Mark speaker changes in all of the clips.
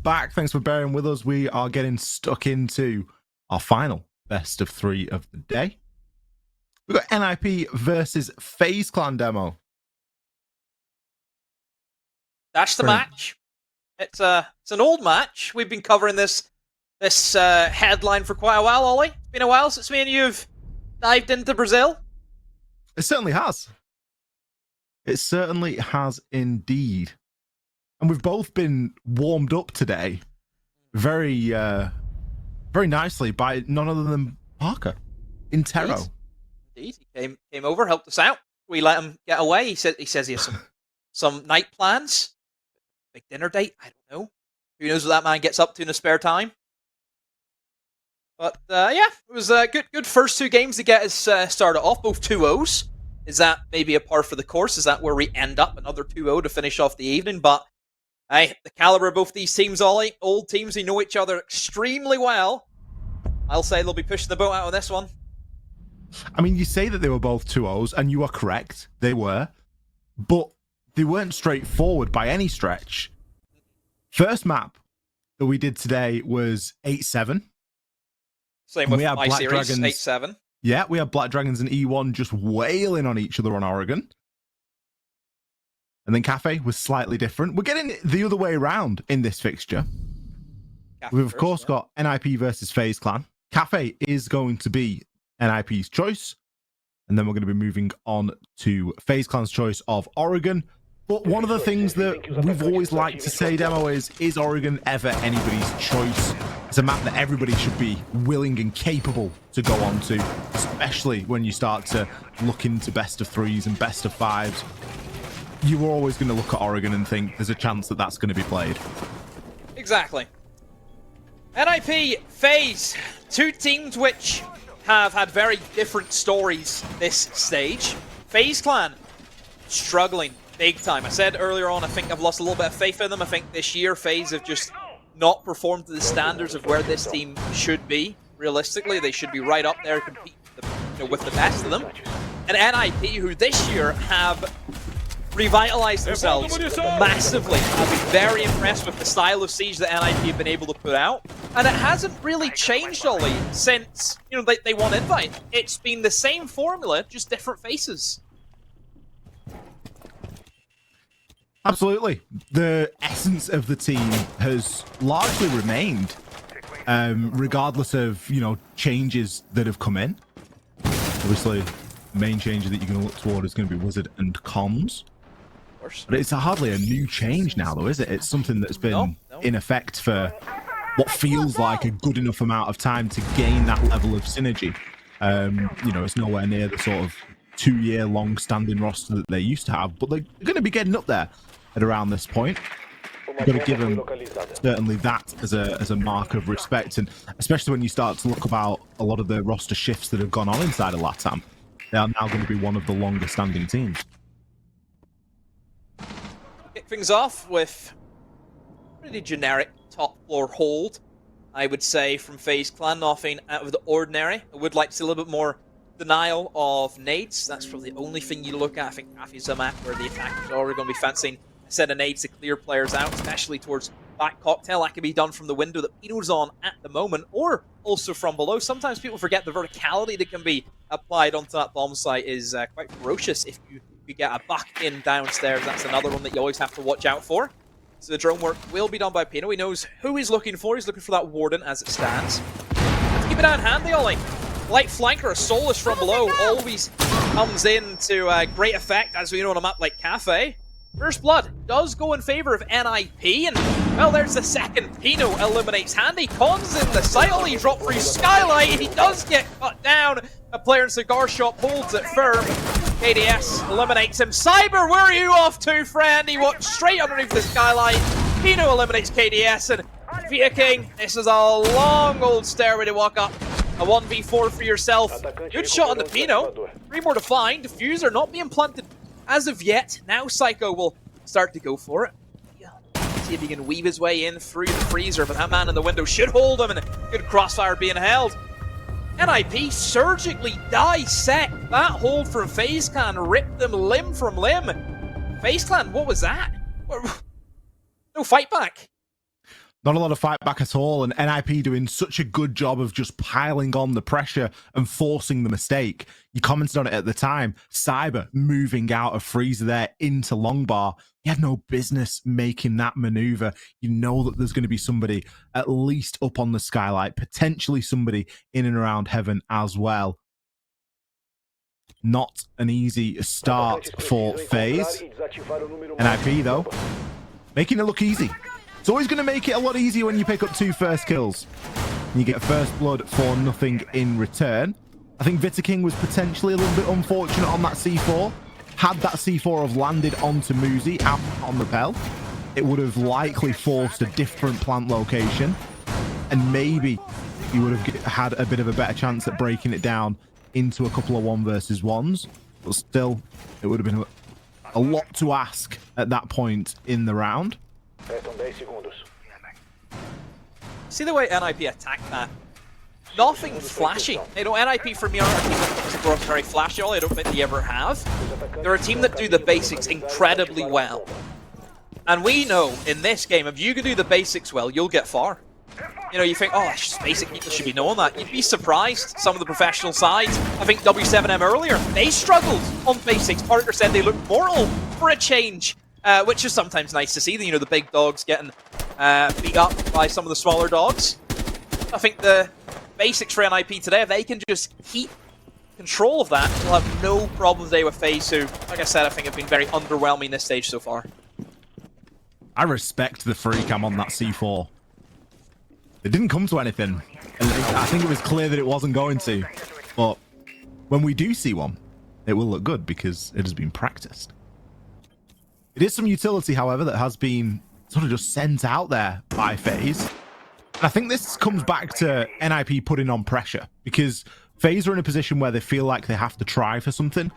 Speaker 1: back. Thanks for bearing with us. We are getting stuck into our final best of 3 of the day. We've got NIP versus FaZe Clan demo.
Speaker 2: That's the match. It's an old match. We've been covering this headline for quite a while, Ollie. It's been a while since me and you've dived into Brazil.
Speaker 1: It certainly has. It certainly has indeed. And we've both been warmed up today very nicely by none other than Parker in Tero.
Speaker 2: Indeed. He came over, helped us out. We let him get away. He says he has some night plans. Big dinner date. I don't know. Who knows what that man gets up to in his spare time? But yeah, it was good first 2 games to get us started off. Both 2-0s. Is that maybe a par for the course? Is that where we end up? Another 2-0 to finish off the evening. But hey, the caliber of both these teams, Ollie, old teams who know each other extremely well. I'll say they'll be pushing the boat out on this one.
Speaker 1: I mean, you say that they were both 2-0s, and you are correct. They were. But they weren't straightforward by any stretch. First map that we did today was 8-7.
Speaker 2: Same with my series, 8-7.
Speaker 1: Yeah, we had Black Dragons and E1 just wailing on each other on Oregon. And then Cafe was slightly different. We're getting the other way around in this fixture. We've, of course, got NIP versus FaZe Clan. Cafe is going to be NIP's choice. And then we're going to be moving on to FaZe Clan's choice of Oregon. But one of the things that we've always liked to say, Demo, is Oregon ever anybody's choice? It's a map that everybody should be willing and capable to go on to, especially when you start to look into best of 3s and best of 5s. You are always going to look at Oregon and think there's a chance that that's going to be played.
Speaker 2: Exactly. NIP, FaZe, 2 teams which have had very different stories this stage. FaZe Clan struggling big time. I said earlier on, I think I've lost a little bit of faith in them. I think this year FaZe have just not performed to the standards of where this team should be. Realistically, they should be right up there competing with the best of them. And NIP, who this year have revitalized themselves massively. I've been very impressed with the style of Siege that NIP have been able to put out. And it hasn't really changed, Ollie, since they won Invite. It's been the same formula, just different faces.
Speaker 1: Absolutely. The essence of the team has largely remained, regardless of, changes that have come in. Obviously, the main change that you're going to look toward is going to be Wizard and Comms. But it's hardly a new change now, though, is it? It's something that's been in effect for what feels like a good enough amount of time to gain that level of synergy. It's nowhere near the sort of 2-year long-standing roster that they used to have, but they're going to be getting up there at around this point. You've got to give them certainly that as a mark of respect, and especially when you start to look about a lot of the roster shifts that have gone on inside of LATAM, they are now going to be one of the longer-standing teams.
Speaker 2: Kick things off with pretty generic top-floor hold, I would say, from FaZe Clan. Nothing out of the ordinary. I would like to see a little bit more denial of nades. That's probably the only thing you look at. I think Cafe's a map where the attackers are already going to be fancying a set of nades to clear players out, especially towards back cocktail. That can be done from the window that Pino's on at the moment, or also from below. Sometimes people forget the verticality that can be applied onto that bomb site is quite ferocious. If you get a buck in downstairs, that's another one that you always have to watch out for. So the drone work will be done by Pino. He knows who he's looking for. He's looking for that Warden as it stands. Let's keep it out handy, Ollie. Light flanker, a Solus from below, always comes in to great effect, as we know on a map like Cafe. First Blood does go in favor of NIP, and, well, there's the second. Pino eliminates Handy. Cons in the site. He dropped through Skylight. He does get cut down. A player in Cigar Shop holds it firm. KDS eliminates him. Cyber, where are you off to, friend? He walked straight underneath the Skylight. Pino eliminates KDS, and Via King, this is a long old stairway to walk up. A 1v4 for yourself. Good shot on the Pino. 3 more to find. Diffuser not being planted as of yet. Now Psycho will start to go for it. See if he can weave his way in through the freezer, but that man in the window should hold him, and a good crossfire being held. NIP surgically dissect that hold from FaZe Clan, ripped them limb from limb. FaZe Clan, what was that? No fight back.
Speaker 1: Not a lot of fight back at all, and NIP doing such a good job of just piling on the pressure and forcing the mistake. You commented on it at the time. Cyber moving out of Freezer there into Longbar. He had no business making that maneuver. You know that there's going to be somebody at least up on the skylight, potentially somebody in and around heaven as well. Not an easy start for FaZe. NIP, though, making it look easy. It's always going to make it a lot easier when you pick up 2 first kills. You get first blood for nothing in return. I think King was potentially a little bit unfortunate on that C4. Had that C4 have landed onto Muzi out on the Pel, it would have likely forced a different plant location. And maybe he would have had a bit of a better chance at breaking it down into a couple of 1 versus 1s. But still, it would have been a lot to ask at that point in the round.
Speaker 2: See the way NIP attacked that? Nothing flashy. You know, NIP for me are a team that grow up very flashy. I don't think they ever have. They're a team that do the basics incredibly well. And we know in this game, if you can do the basics well, you'll get far. You know, you think, oh, it's just basic, people should be knowing that. You'd be surprised, some of the professional sides. I think W7M earlier, they struggled on basics. Parker said they looked mortal for a change, which is sometimes nice to see. You know, the big dogs getting beat up by some of the smaller dogs. I think the basics for NIP today, if they can just keep control of that, we'll have no problems there with FaZe, who, like I said, I think have been very underwhelming this stage so far.
Speaker 1: I respect the free cam on that C4. It didn't come to anything. And I think it was clear that it wasn't going to. But when we do see one, it will look good because it has been practiced. It is some utility, however, that has been sort of just sent out there by FaZe. And I think this comes back to NIP putting on pressure, because FaZe are in a position where they feel like they have to try for something.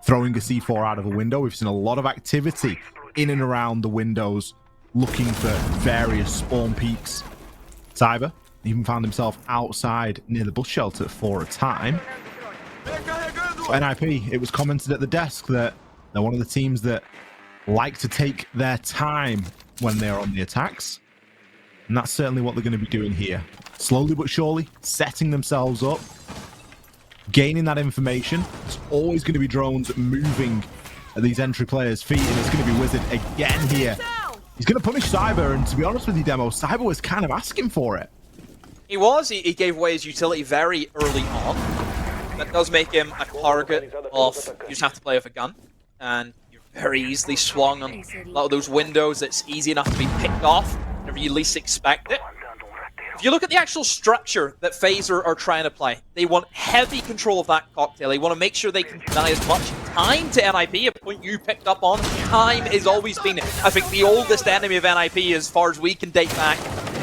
Speaker 1: Throwing a C4 out of a window. We've seen a lot of activity in and around the windows looking for various spawn peaks. Cyber even found himself outside near the bus shelter for a time. So NIP, it was commented at the desk that they're one of the teams that like to take their time when they're on the attacks. And that's certainly what they're going to be doing here. Slowly but surely, setting themselves up, gaining that information. It's always going to be drones moving at these entry players' feet, and it's going to be Wizard again here. He's going to punish Cyber, and to be honest with you, Demo, Cyber was kind of asking for it.
Speaker 2: He was. He gave away his utility very early on. That does make him a target of, you just have to play with a gun, and you're very easily swung on a lot of those windows. It's easy enough to be picked off whenever you least expect it. If you look at the actual structure that FaZe are trying to play, they want heavy control of that cocktail. They want to make sure they can deny as much time to NIP, a point you picked up on. Time has always been, I think, the oldest enemy of NIP as far as we can date back.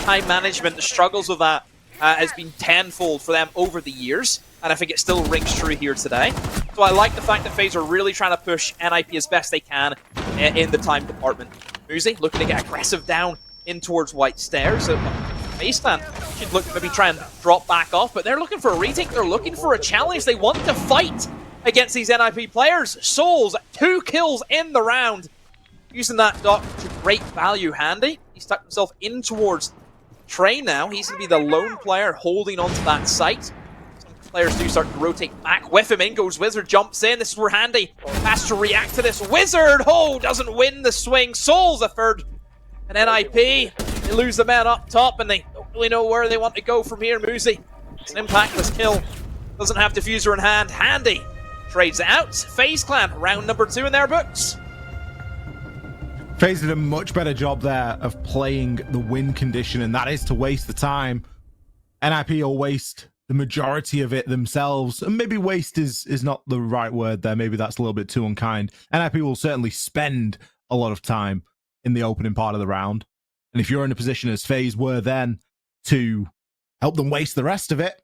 Speaker 2: Time management, the struggles of that has been tenfold for them over the years, and I think it still rings true here today. So I like the fact that FaZe are really trying to push NIP as best they can in the time department. Muzi looking to get aggressive down in towards White Stairs. Baseline should look maybe try and drop back off, but they're looking for a retake. They're looking for a challenge. They want to fight against these NIP players. Souls, 2 kills in the round. Using that dock to great value. Handy. He's tucked himself in towards Train now. He's going to be the lone player holding onto that site. Some players do start to rotate back with him. In goes Wizard, jumps in. This is where Handy has to react to this. Wizard, doesn't win the swing. Souls a third. And NIP, they lose the man up top, and they don't really know where they want to go from here. Muzi, it's an impactless kill. Doesn't have diffuser in hand. Handy trades it out. FaZe Clan, round number 2 in their books.
Speaker 1: FaZe did a much better job there of playing the win condition, and that is to waste the time. NIP will waste the majority of it themselves, and maybe waste is not the right word there. Maybe that's a little bit too unkind. NIP will certainly spend a lot of time in the opening part of the round. And if you're in a position as FaZe were then to help them waste the rest of it,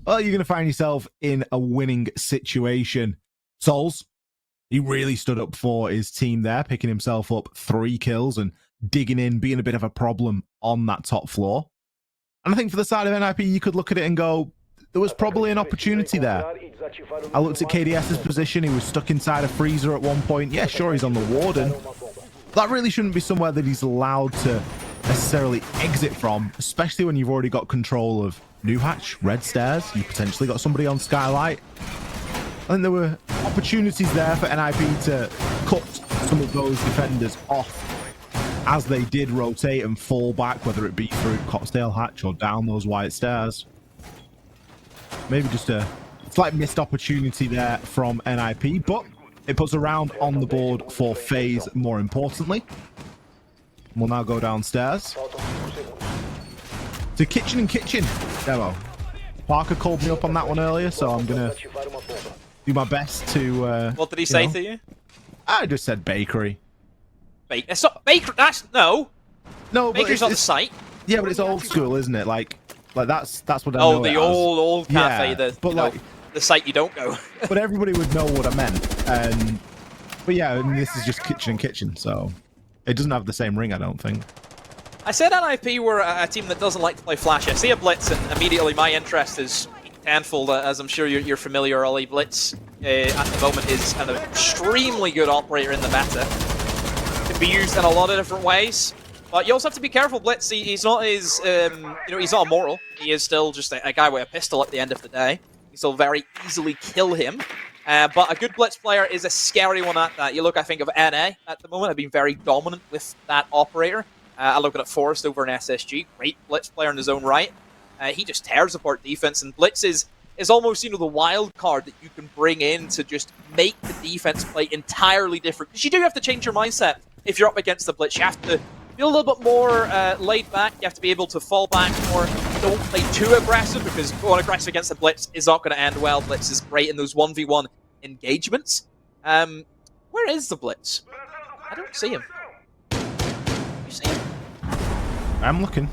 Speaker 1: well, you're going to find yourself in a winning situation. Souls, he really stood up for his team there, picking himself up 3 kills and digging in, being a bit of a problem on that top floor. And I think for the side of NIP, you could look at it and go, there was probably an opportunity there. I looked at KDS's position. He was stuck inside a freezer at one point. Yeah, sure, he's on the Warden. That really shouldn't be somewhere that he's allowed to necessarily exit from, especially when you've already got control of New Hatch, Red Stairs. You potentially got somebody on Skylight. I think there were opportunities there for NIP to cut some of those defenders off as they did rotate and fall back, whether it be through Cotsdale Hatch or down those white stairs. Maybe just a slight missed opportunity there from NIP, but it puts a round on the board for FaZe, more importantly. We'll now go downstairs to Kitchen and Kitchen demo. Parker called me up on that one earlier, so I'm going to do my best to...
Speaker 2: what did he say to you?
Speaker 1: I just said bakery.
Speaker 2: It's not bakery. That's no.
Speaker 1: No,
Speaker 2: Bakery's not the site.
Speaker 1: Yeah, but it's old school, isn't it? Like that's what I know.
Speaker 2: Oh, the old cafe.
Speaker 1: Yeah, but
Speaker 2: the site you don't go.
Speaker 1: But everybody would know what I meant. But yeah, and this is just Kitchen and Kitchen, so it doesn't have the same ring, I don't think.
Speaker 2: I said NIP were a team that doesn't like to play flash. I see a blitz, and immediately my interest is tenfold, as I'm sure you're familiar, Ollie. Blitz at the moment is an extremely good operator in the meta. Can be used in a lot of different ways, but you also have to be careful. Blitz, he's not he's not immortal. He is still just a guy with a pistol at the end of the day. You still very easily kill him. But a good Blitz player is a scary one at that. You look, I think, of NA at the moment. I've been very dominant with that operator. I look at Forrest over in SSG. Great Blitz player in his own right. He just tears apart defense, and Blitz is almost, the wild card that you can bring in to just make the defense play entirely different. Because you do have to change your mindset if you're up against the Blitz. You have to be a little bit more laid back. You have to be able to fall back more. Don't play too aggressive, because going aggressive against the Blitz is not going to end well. Blitz is great in those 1v1 engagements. Where is the Blitz? I don't see him. You see him?
Speaker 1: I'm looking.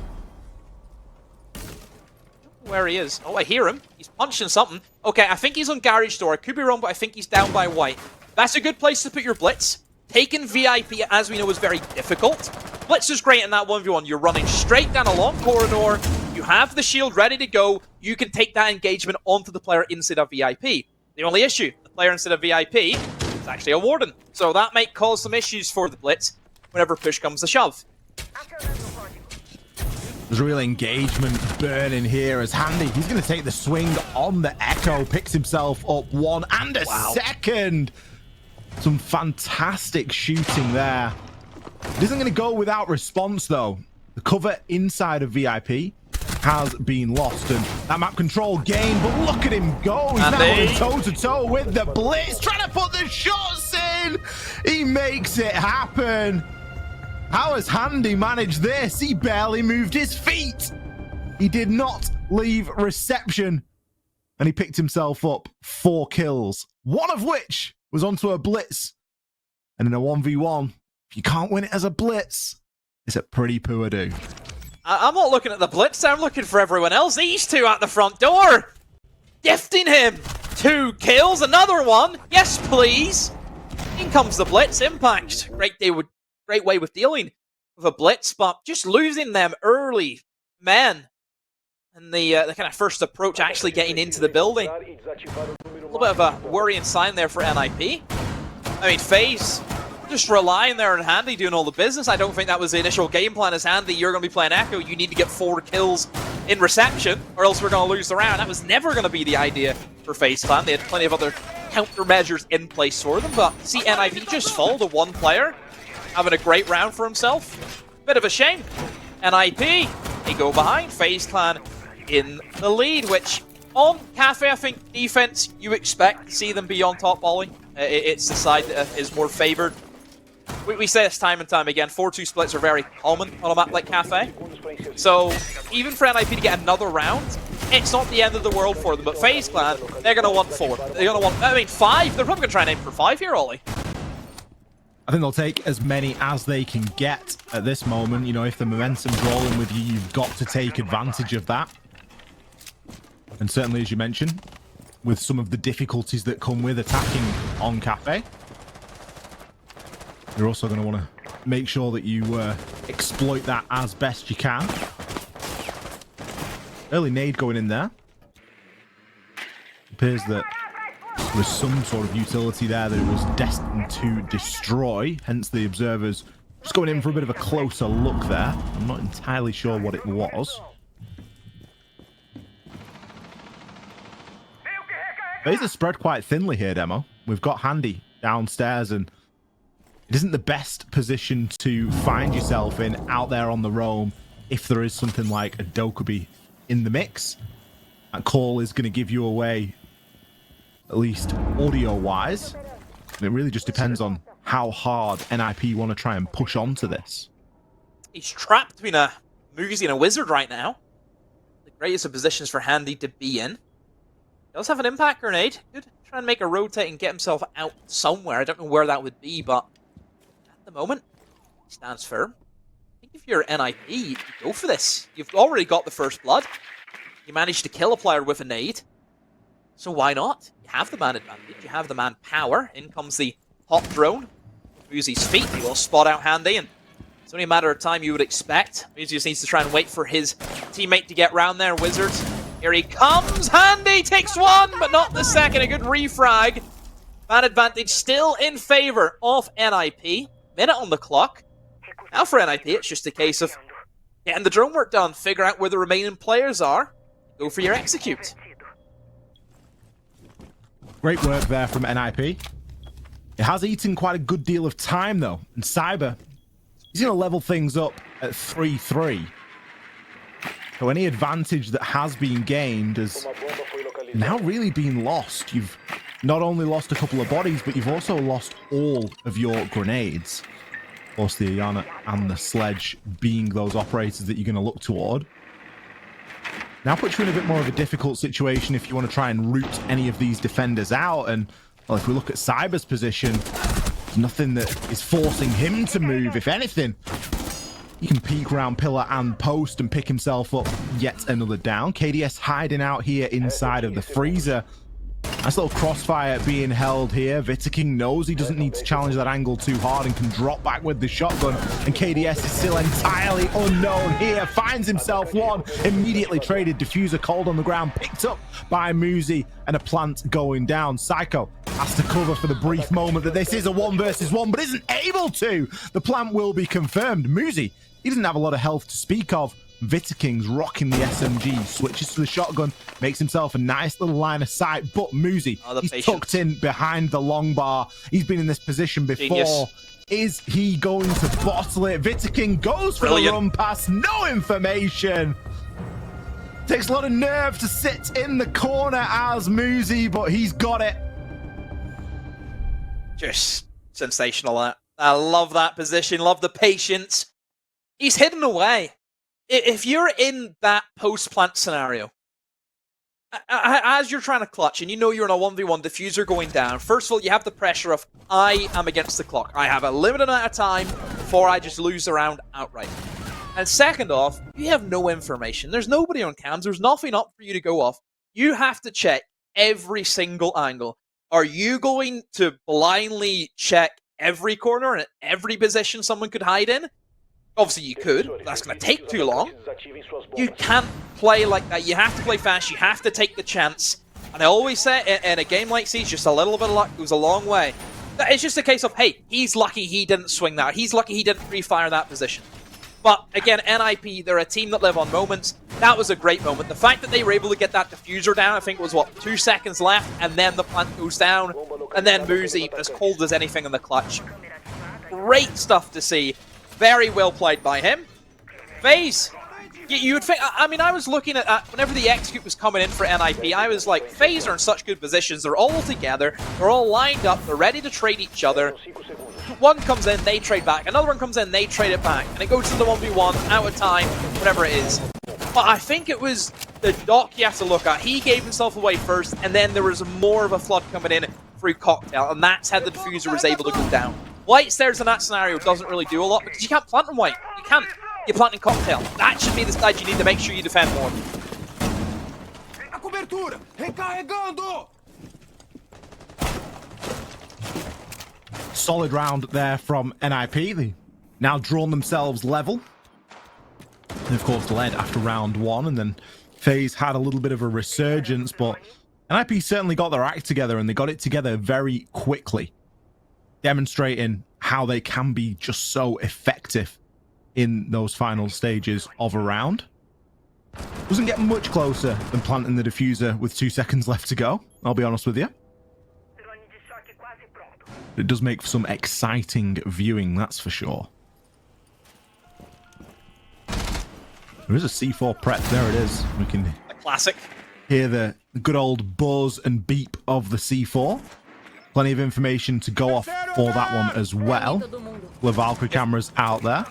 Speaker 2: Where he is. Oh, I hear him. He's punching something. Okay, I think he's on Garage Door. I could be wrong, but I think he's down by white. That's a good place to put your Blitz. Taking VIP, as we know, is very difficult. Blitz is great in that 1v1. You're running straight down a long corridor. You have the shield ready to go. You can take that engagement onto the player instead of VIP. The only issue, the player instead of VIP is actually a Warden. So that might cause some issues for the Blitz whenever push comes to shove.
Speaker 1: There's real engagement burning here as Handy. He's going to take the swing on the Echo. Picks himself up one and a second. Some fantastic shooting there. It isn't going to go without response, though. The cover inside of VIP has been lost. And that map control gain, but look at him go. He's now going toe-to-toe with the Blitz, trying to put the shots in. He makes it happen. How has Handy managed this? He barely moved his feet. He did not leave reception. And he picked himself up 4 kills, one of which was onto a Blitz. And in a 1v1, if you can't win it as a Blitz, it's a pretty poor do.
Speaker 2: I'm not looking at the Blitz, I'm looking for everyone else. These two at the front door. Gifting him 2 kills, another one. Yes, please. In comes the Blitz. Impact. Great way with dealing with a Blitz, but just losing them early, man. And the kind of first approach actually getting into the building. A little bit of a worrying sign there for NIP. I mean, FaZe just relying there on Handy doing all the business. I don't think that was the initial game plan as Handy. You're going to be playing Echo. You need to get 4 kills in reception, or else we're going to lose the round. That was never going to be the idea for FaZe Clan. They had plenty of other countermeasures in place for them, but see NIP just fall to 1 player. Having a great round for himself. Bit of a shame. NIP, they go behind. FaZe Clan in the lead, which on Cafe, I think defense, you expect to see them be on top, Ollie. It's the side that is more favored. We say this time and time again, 4-2 splits are very common on a map like Cafe. So even for NIP to get another round, it's not the end of the world for them. But FaZe Clan, they're going to want 4. They're going to want, 5. They're probably going to try and aim for 5 here, Ollie.
Speaker 1: I think they'll take as many as they can get at this moment. If the momentum's rolling with you, you've got to take advantage of that. And certainly, as you mentioned, with some of the difficulties that come with attacking on Cafe, you're also going to want to make sure that you exploit that as best you can. Early nade going in there. Appears that there was some sort of utility there that it was destined to destroy, hence the observers Just going in for a bit of a closer look there. I'm not entirely sure what it was. FaZe is spread quite thinly here, Demo. We've got Handy downstairs, and it isn't the best position to find yourself in out there on the roam if there is something like a Dokkaebi in the mix. That call is going to give you away, at least audio-wise. And it really just depends on how hard NIP want to try and push onto this.
Speaker 2: He's trapped between a Muzi and a Wizard right now. The greatest of positions for Handy to be in. Does have an impact grenade. Could try and make a rotate and get himself out somewhere. I don't know where that would be, but at the moment, he stands firm. I think if you're NIP, you go for this. You've already got the first blood. You managed to kill a player with a nade. So why not? You have the man advantage. You have the man power. In comes the hot drone. Muzi's feet. He will spot out Handy, and it's only a matter of time you would expect. Muzi just needs to try and wait for his teammate to get round there. Wizards. Here he comes. Handy takes one, but not the second. A good refrag. Man advantage still in favor of NIP. Minute on the clock. Now for NIP, it's just a case of getting the drone work done. Figure out where the remaining players are. Go for your execute.
Speaker 1: Great work there from NIP. It has eaten quite a good deal of time, though. And Cyber, he's going to level things up at 3-3. So any advantage that has been gained has now really been lost. You've not only lost a couple of bodies, but you've also lost all of your grenades. Of course, the Ayana and the Sledge being those operators that you're going to look toward. Now puts you in a bit more of a difficult situation if you want to try and root any of these defenders out. And, well, if we look at Cyber's position, there's nothing that is forcing him to move. If anything, he can peek around pillar and post and pick himself up yet another down. KDS hiding out here inside of the freezer. Nice little crossfire being held here. Vitaking knows he doesn't need to challenge that angle too hard and can drop back with the shotgun. And KDS is still entirely unknown here. Finds himself one. Immediately traded. Diffuser cold on the ground. Picked up by Muzi, and a plant going down. Psycho has to cover for the brief moment that this is a 1 versus 1, but isn't able to. The plant will be confirmed. Muzi, he doesn't have a lot of health to speak of. Vitaking's rocking the SMG, switches to the shotgun, makes himself a nice little line of sight, but Muzi, he's tucked in behind the long bar. He's been in this position before. Genius. Is he going to bottle it? Vitaking goes for the run pass, no information. Takes a lot of nerve to sit in the corner as Muzi, but he's got it.
Speaker 2: Just sensational, that. I love that position, love the patience. He's hidden away. If you're in that post-plant scenario, as you're trying to clutch, and you know you're in a 1v1 diffuser going down, first of all, you have the pressure of, I am against the clock. I have a limited amount of time before I just lose the round outright. And second off, you have no information. There's nobody on cams. There's nothing up for you to go off. You have to check every single angle. Are you going to blindly check every corner and every position someone could hide in? Obviously you could, but that's going to take too long. You can't play like that. You have to play fast. You have to take the chance. And I always say, in a game like Siege, just a little bit of luck goes a long way. It's just a case of, hey, he's lucky he didn't swing that. He's lucky he didn't pre-fire that position. But again, NIP, they're a team that live on moments. That was a great moment. The fact that they were able to get that diffuser down, I think it was, what, 2 seconds left, and then the plant goes down, and then Muzi, as cold as anything in the clutch. Great stuff to see. Very well played by him. FaZe, you would think, I mean, I was looking at, whenever the execute was coming in for NIP, I was like, FaZe are in such good positions, they're all together, they're all lined up, they're ready to trade each other. One comes in, they trade back, another one comes in, they trade it back, and it goes to the 1v1, out of time, whatever it is. But I think it was the Doc you have to look at. He gave himself away first, and then there was more of a flood coming in through Cocktail, and that's how the diffuser was able to go down. White stairs in that scenario doesn't really do a lot because you can't plant in White. You can't. You're planting Cocktail. That should be the side you need to make sure you defend more.
Speaker 1: Solid round there from NIP. They now drawn themselves level. And of course led after round 1, and then FaZe had a little bit of a resurgence, but NIP certainly got their act together, and they got it together very quickly, demonstrating how they can be just so effective in those final stages of a round. Doesn't get much closer than planting the diffuser with 2 seconds left to go, I'll be honest with you. It does make for some exciting viewing, that's for sure. There is a C4 prep, there it is. We can
Speaker 2: A classic.
Speaker 1: hear the good old buzz and beep of the C4. Plenty of information to go off for that one as well. The Valkyrie cameras out there.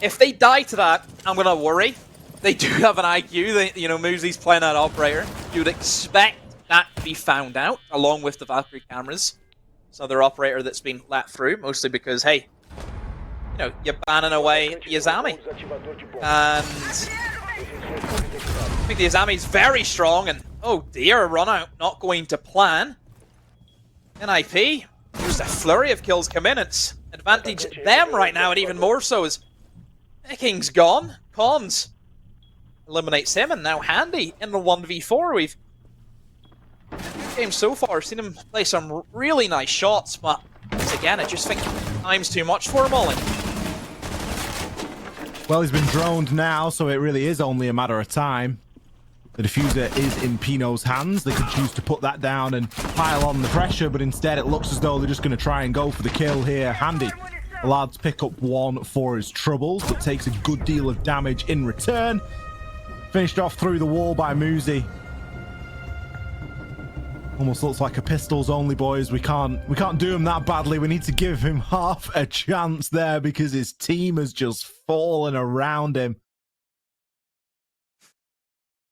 Speaker 2: If they die to that, I'm gonna worry. They do have an IQ. They, you know, Moosey's playing that operator. You would expect that to be found out, along with the Valkyrie cameras. It's another operator that's been let through, mostly because, hey, you know, you're banning away Yazami. And I think the Yazami's very strong, and oh dear, a run out, not going to plan. NIP, there's a flurry of kills come in. It's advantage them right now, and even more so as Picking's gone. Cons eliminates him, and now Handy in the 1v4. We've games so far seen him play some really nice shots, but once again, I just think time's too much for him, Ollie.
Speaker 1: Well, he's been droned now, so it really is only a matter of time. The diffuser is in Pino's hands. They could choose to put that down and pile on the pressure, but instead it looks as though they're just going to try and go for the kill here. Handy allowed to pick up one for his troubles, but takes a good deal of damage in return. Finished off through the wall by Moosey. Almost looks like a pistols only, boys. We can't do him that badly. We need to give him half a chance there because his team has just fallen around him.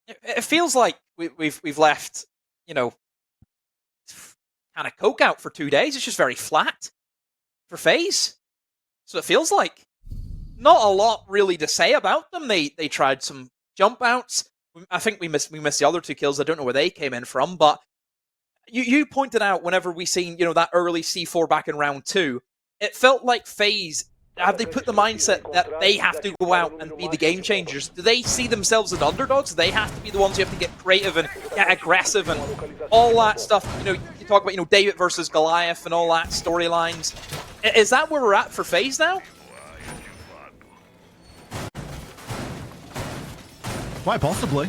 Speaker 2: It feels like we've left, you know, kind of coke out for 2 days. It's just very flat for FaZe. So it feels like not a lot really to say about them. They tried some jump outs. I think we missed the other 2 kills. I don't know where they came in from, but you pointed out whenever we seen, you know, that early C4 back in round 2, it felt like FaZe, have they put the mindset that they have to go out and be the game changers? Do they see themselves as underdogs? Do they have to be the ones who have to get creative and get aggressive and all that stuff? You know, you talk about, you know, David versus Goliath and all that storylines. Is that where we're at for FaZe now?
Speaker 1: Quite possibly.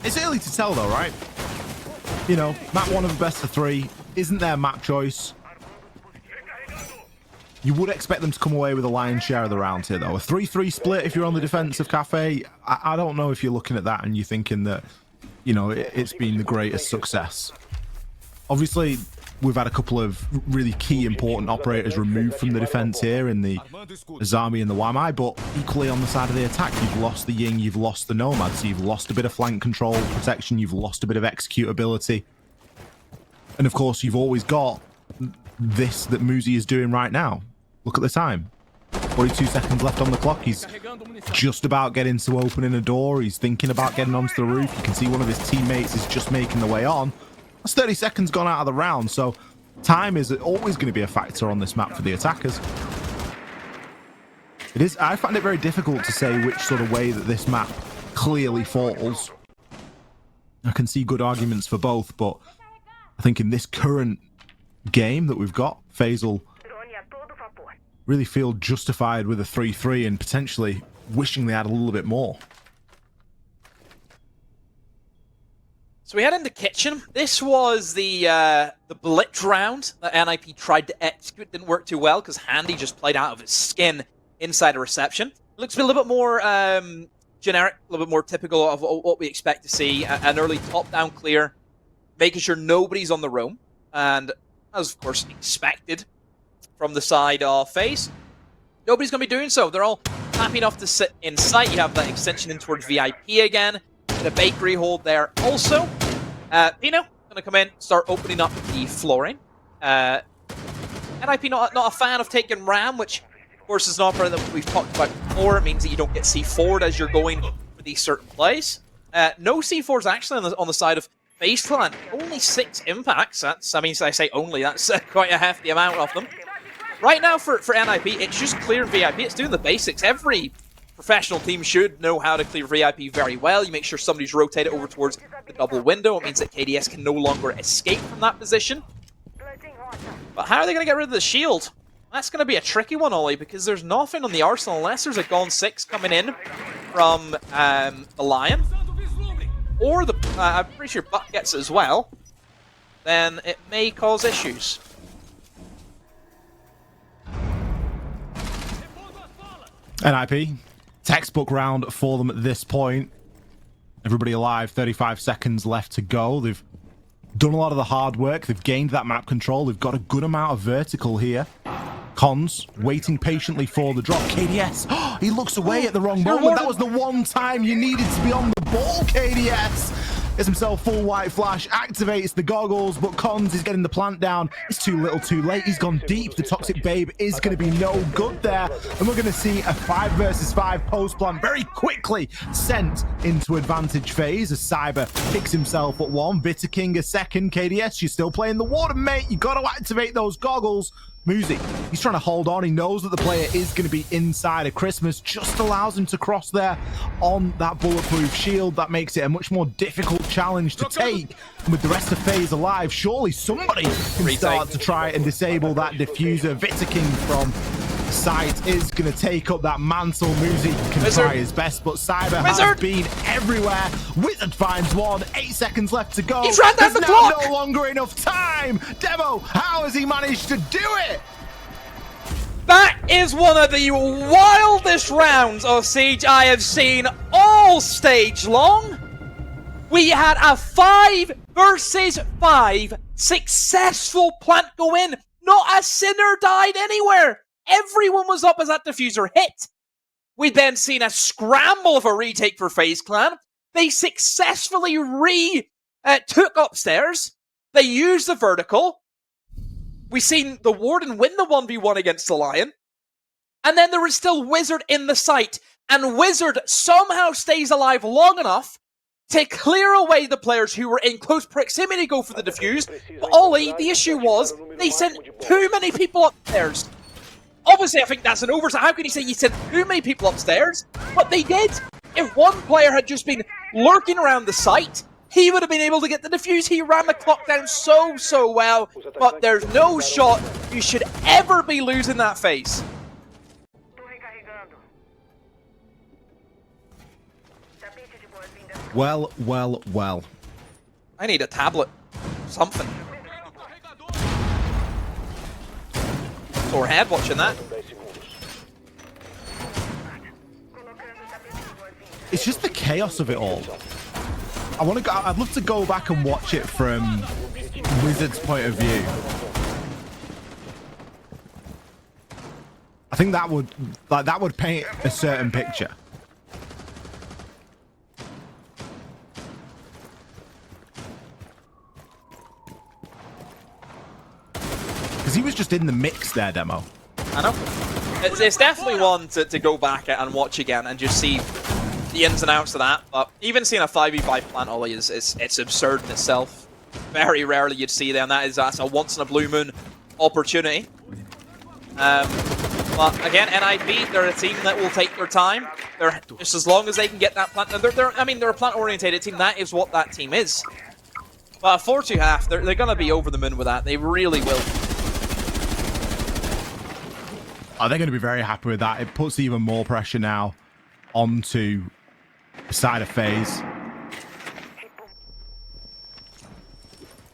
Speaker 1: It's early to tell though, right? You know, map 1 of the best of 3 isn't their map choice. You would expect them to come away with a lion's share of the rounds here, though. A 3-3 split if you're on the defensive cafe. I don't know if you're looking at that and you're thinking that, you know, it's been the greatest success. Obviously, we've had a couple of really key important operators removed from the defense here in the Azami and the YMI, but equally on the side of the attack, you've lost the Ying, you've lost the Nomad, so you've lost a bit of flank control protection, you've lost a bit of executability. And of course, you've always got this that Moosey is doing right now. Look at the time. 42 seconds left on the clock. He's just about getting to opening a door. He's thinking about getting onto the roof. You can see one of his teammates is just making the way on. That's 30 seconds gone out of the round, so time is always going to be a factor on this map for the attackers. It is. I find it very difficult to say which sort of way that this map clearly falls. I can see good arguments for both, but I think in this current game that we've got, FaZe will really feel justified with a 3-3 and potentially wishing they had a little bit more.
Speaker 2: So we head into kitchen. This was the blitz round that NIP tried to execute. Didn't work too well because Handy just played out of his skin inside a reception. Looks a little bit more generic, a little bit more typical of what we expect to see. An early top-down clear, making sure nobody's on the roam. And as, of course, expected from the side of FaZe, nobody's going to be doing so. They're all happy enough to sit in sight. You have that extension in towards VIP again. The bakery hold there also. Pino going to come in, start opening up the flooring. NIP not a fan of taking Ram, which of course is an operator that we've talked about before. It means that you don't get C4'd as you're going for these certain plays. No C4s actually on the side of FaZe Clan. Only 6 impacts. That's, I mean, I say only, that's quite a hefty amount of them. Right now for NIP, it's just clearing VIP. It's doing the basics. Every professional team should know how to clear VIP very well. You make sure somebody's rotated over towards the double window. It means that KDS can no longer escape from that position. But how are they going to get rid of the shield? That's going to be a tricky one, Ollie, because there's nothing on the arsenal unless there's a Gone 6 coming in from the Lion. Or the I'm pretty sure Buck gets it as well. Then it may cause issues.
Speaker 1: NIP, textbook round for them at this point. Everybody alive, 35 seconds left to go. They've done a lot of the hard work. They've gained that map control. They've got a good amount of vertical here. Cons waiting patiently for the drop. KDS, he looks away at the wrong moment. That was the one time you needed to be on the ball, KDS. Gets himself full white flash, activates the goggles, but Cons is getting the plant down. It's too little too late. He's gone deep. The Toxic Babe is going to be no good there. And we're going to see a 5 versus 5 post plant very quickly sent into advantage phase as Cyber picks himself at 1. Bitter King a second. KDS, you're still playing the water, mate. You got to activate those goggles. Muzi, he's trying to hold on. He knows that the player is going to be inside of Christmas. Just allows him to cross there on that bulletproof shield. That makes it a much more difficult challenge to take. And with the rest of FaZe alive, surely somebody can start to try and disable that diffuser. Victor King from site is going to take up that mantle. Muzi can try his best, but Cyber has been everywhere. Wizard finds one. 8 seconds left to go.
Speaker 2: He's ran down the clock.
Speaker 1: No longer enough time. Demo, how has he managed to do it?
Speaker 2: That is one of the wildest rounds of Siege I have seen all stage long. We had a 5 versus 5 successful plant go in. Not a sinner died anywhere. Everyone was up as that diffuser hit. We'd then seen a scramble of a retake for FaZe Clan. They successfully took upstairs. They used the vertical. We seen the Warden win the 1v1 against the Lion. And then there was still Wizard in the site. And Wizard somehow stays alive long enough to clear away the players who were in close proximity to go for the defuse. But Ollie, the issue was they sent too many people upstairs. Obviously, I think that's an oversight. How can you say you sent too many people upstairs? But they did. If one player had just been lurking around the site, he would have been able to get the defuse. He ran the clock down so well. But there's no shot you should ever be losing that phase.
Speaker 1: Well.
Speaker 2: I need a tablet. Something. Sore head watching that.
Speaker 1: It's just the chaos of it all. I'd love to go back and watch it from Wizard's point of view. I think that would paint a certain picture. Because he was just in the mix there, Demo.
Speaker 2: I know. It's definitely one to go back and watch again and just see the ins and outs of that. But even seeing a 5v5 plant, Ollie, it's absurd in itself. Very rarely you'd see them. That's a once in a blue moon opportunity. But again, NIP, they're a team that will take their time. They're just as long as they can get that plant. They're a plant-orientated team. That is what that team is. But a 4-2-half, they're going to be over the moon with that. They really will.
Speaker 1: Oh, they're going to be very happy with that. It puts even more pressure now onto the side of FaZe.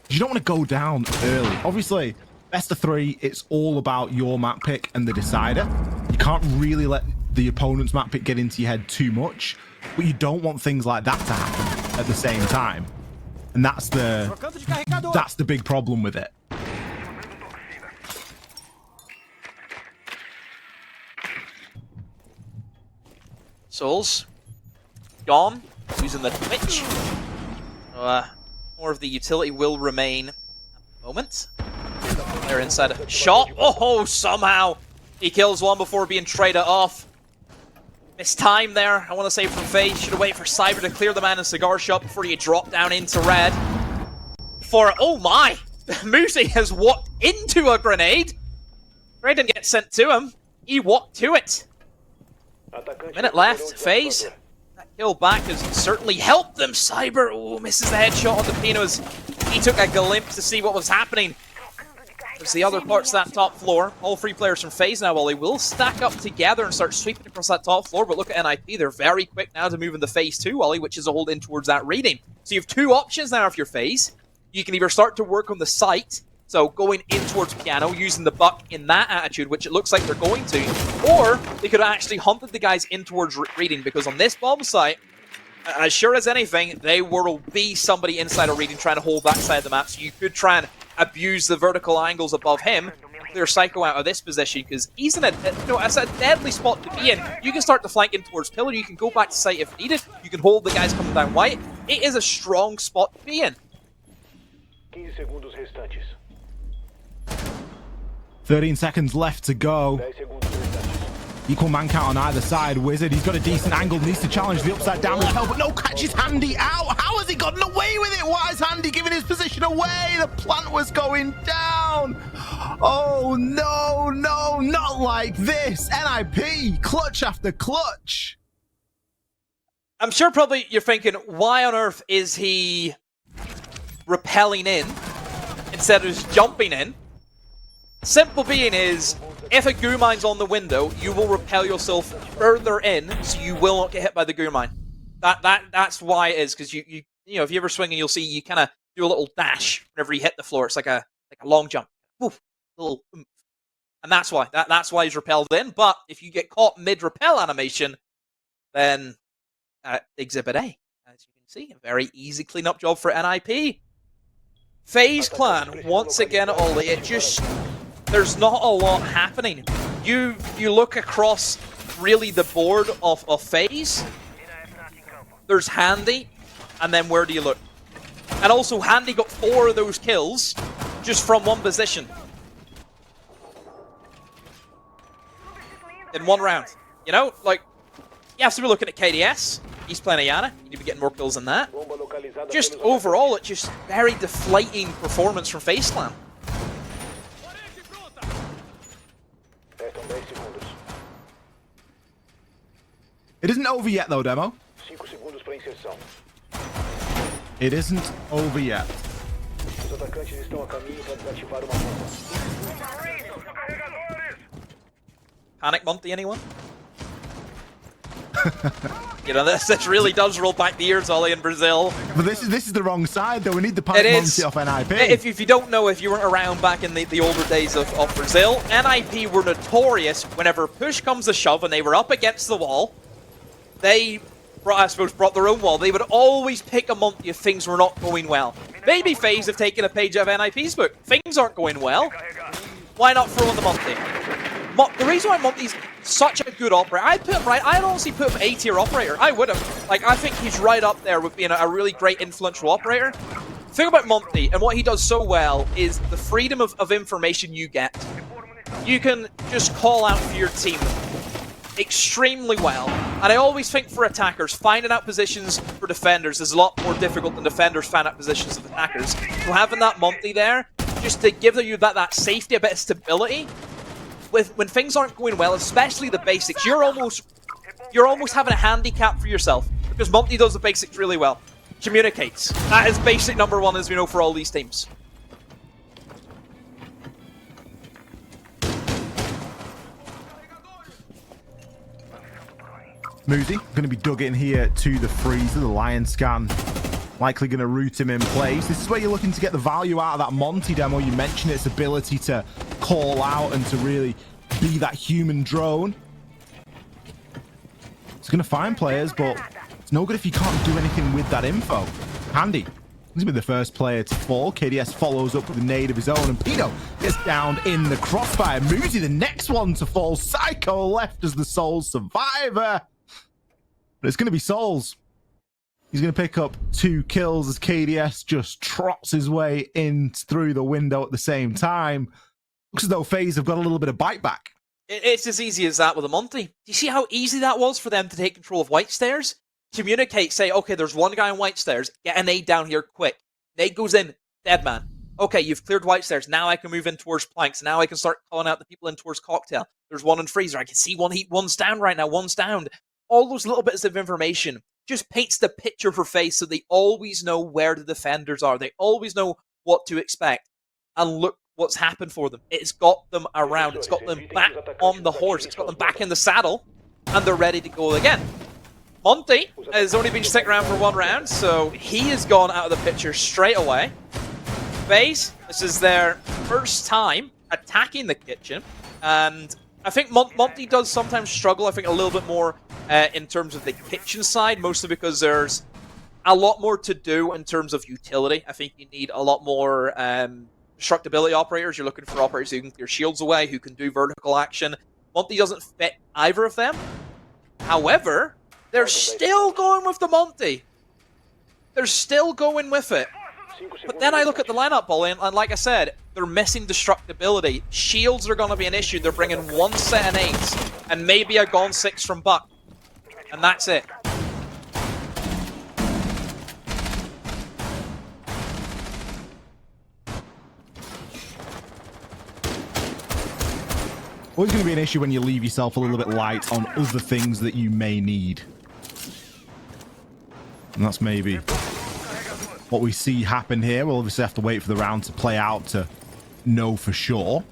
Speaker 1: You don't want to go down early. Obviously, best of 3, it's all about your map pick and the decider. You can't really let the opponent's map pick get into your head too much, but you don't want things like that to happen at the same time. And that's the big problem with it.
Speaker 2: Souls gone, using the Twitch. So, more of the utility will remain at the moment. They're inside a shot. Oh, somehow he kills one before being traded off. Missed time there, I want to say, from FaZe. Should have waited for Cyber to clear the man in Cigar Shop before he dropped down into red. Oh my! Muzi has walked into a grenade. Grenade didn't get sent to him. He walked to it. A minute left. FaZe. That kill back has certainly helped them. Cyber, misses the headshot on the Pinos. He took a glimpse to see what was happening. There's the other parts of that top floor. All three players from FaZe now, Ollie, will stack up together and start sweeping across that top floor. But look at NIP, they're very quick now to move into Phase 2, Ollie, which is a hold in towards that reading. So you have two options now if you're FaZe. You can either start to work on the site, so going in towards Piano, using the buck in that attitude, which it looks like they're going to, or they could have actually hunted the guys in towards reading, because on this bomb site, as sure as anything, they will be somebody inside a reading trying to hold that side of the map, so you could try and abuse the vertical angles above him, clear Psycho out of this position, because he's in it's a deadly spot to be in. You can start to flank in towards Pillar, you can go back to site if needed, you can hold the guys coming down white. It is a strong spot to be in.
Speaker 3: 15 segundos restantes.
Speaker 1: 13 seconds left to go.
Speaker 3: 10 segundos restantes.
Speaker 1: Equal man count on either side. Wizard, he's got a decent angle, needs to challenge the upside down repel, but no, catches Handy out. How has he gotten away with it? Why is Handy giving his position away? The plant was going down. Oh, no, no, not like this. NIP, clutch after clutch.
Speaker 2: I'm sure probably you're thinking, why on earth is he rappelling in instead of just jumping in? Simple being is, if a goo mine's on the window, you will rappel yourself further in, so you will not get hit by the goo mine. That's why it is, because you know, if you ever swing and you'll see you kind of do a little dash whenever you hit the floor. It's like a long jump, woof, little oomph. And that's why he's rappelled in. But if you get caught mid rappel animation, then Exhibit A, as you can see, a very easy cleanup job for NIP. FaZe Clan once again, Ollie. It just, there's not a lot happening. You look across really the board of FaZe. There's Handy, and then where do you look? And also Handy got 4 of those kills just from one position in one round. You know, like, you have to be looking at KDS. He's playing Ayana. You need to be getting more kills than that. Just overall, it's just very deflating performance from FaZe Clan.
Speaker 3: Restam 10 segundos.
Speaker 1: It isn't over yet, though, Demo.
Speaker 3: 5 segundos para inserção.
Speaker 1: It isn't over yet.
Speaker 3: Os atacantes estão a caminho para desativar uma bomba.
Speaker 2: Panic Monty, anyone? You know, this really does roll back the ears, Ollie, in Brazil.
Speaker 1: But this is the wrong side, though. We need the panic Monty off NIP.
Speaker 2: If you don't know, if you weren't around back in the older days of Brazil, NIP were notorious whenever push comes to shove and they were up against the wall. They, I suppose, brought their own wall. They would always pick a Monty if things were not going well. Maybe FaZe have taken a page out of NIP's book. Things aren't going well. Why not throw in the Monty? The reason why Monty's such a good operator, I'd honestly put him A tier operator. I would have. Like, I think he's right up there with being a really great influential operator. The thing about Monty and what he does so well is the freedom of information you get. You can just call out for your team extremely well. And I always think for attackers, finding out positions for defenders is a lot more difficult than defenders find out positions of attackers. So having that Monty there, just to give you that safety, a bit of stability, when things aren't going well, especially the basics, you're almost having a handicap for yourself, because Monty does the basics really well. Communicates. That is basic number 1, as we know, for all these teams.
Speaker 1: Muzi going to be dug in here to the freezer. The Lion Scan likely going to root him in place. This is where you're looking to get the value out of that Monty demo. You mentioned its ability to call out and to really be that human drone. It's going to find players, but it's no good if you can't do anything with that info. Handy. He's been the first player to fall. KDS follows up with a nade of his own, and Pino gets down in the crossfire. Muzi, the next one to fall. Psycho left as the sole survivor. But it's going to be Souls. He's going to pick up 2 kills as KDS just trots his way in through the window at the same time. Looks as though FaZe have got a little bit of bite back.
Speaker 2: It's as easy as that with a Monty. Do you see how easy that was for them to take control of White Stairs? Communicate, say, okay, there's one guy on White Stairs, get a nade down here quick. Nade goes in, dead man. Okay, you've cleared White Stairs, now I can move in towards Planks, now I can start calling out the people in towards Cocktail. There's one in Freezer, I can see one heat, one's down right now, one's down. All those little bits of information just paints the picture for FaZe, so they always know where the defenders are. They always know what to expect. And look what's happened for them. It's got them around. It's got them back on the horse. It's got them back in the saddle, and they're ready to go again. Monty has only been sticking around for 1 round, so he has gone out of the picture straight away. FaZe, this is their first time attacking the kitchen, and I think Monty does sometimes struggle, I think, a little bit more in terms of the kitchen side, mostly because there's a lot more to do in terms of utility. I think you need a lot more destructibility operators. You're looking for operators who can clear shields away, who can do vertical action. Monty doesn't fit either of them. However, they're still going with the Monty. They're still going with it. But then I look at the lineup, Bolly, and like I said, they're missing destructibility. Shields are going to be an issue. They're bringing 1 set of 8s, and maybe a Gone 6 from Buck. And that's it.
Speaker 1: Always going to be an issue when you leave yourself a little bit light on other things that you may need. And that's maybe what we see happen here. We'll obviously have to wait for the round to play out to know for sure.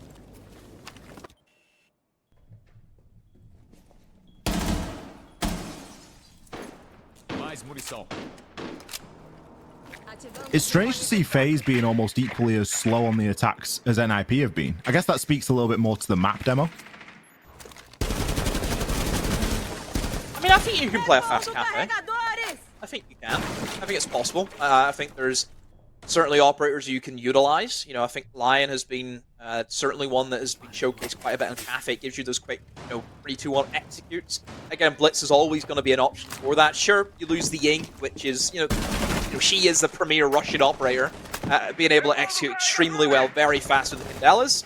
Speaker 1: It's strange to see FaZe being almost equally as slow on the attacks as NIP have been. I guess that speaks a little bit more to the map demo.
Speaker 2: I mean, I think you can play a fast cafe. I think you can. I think it's possible. I think there's certainly operators you can utilize. You know, I think Lion has been certainly one that has been showcased quite a bit on cafe. It gives you those quick, 3-2-1 executes. Again, Blitz is always going to be an option for that. Sure, you lose the Ying, which is, she is the premier Russian operator, being able to execute extremely well, very fast with the Candelas.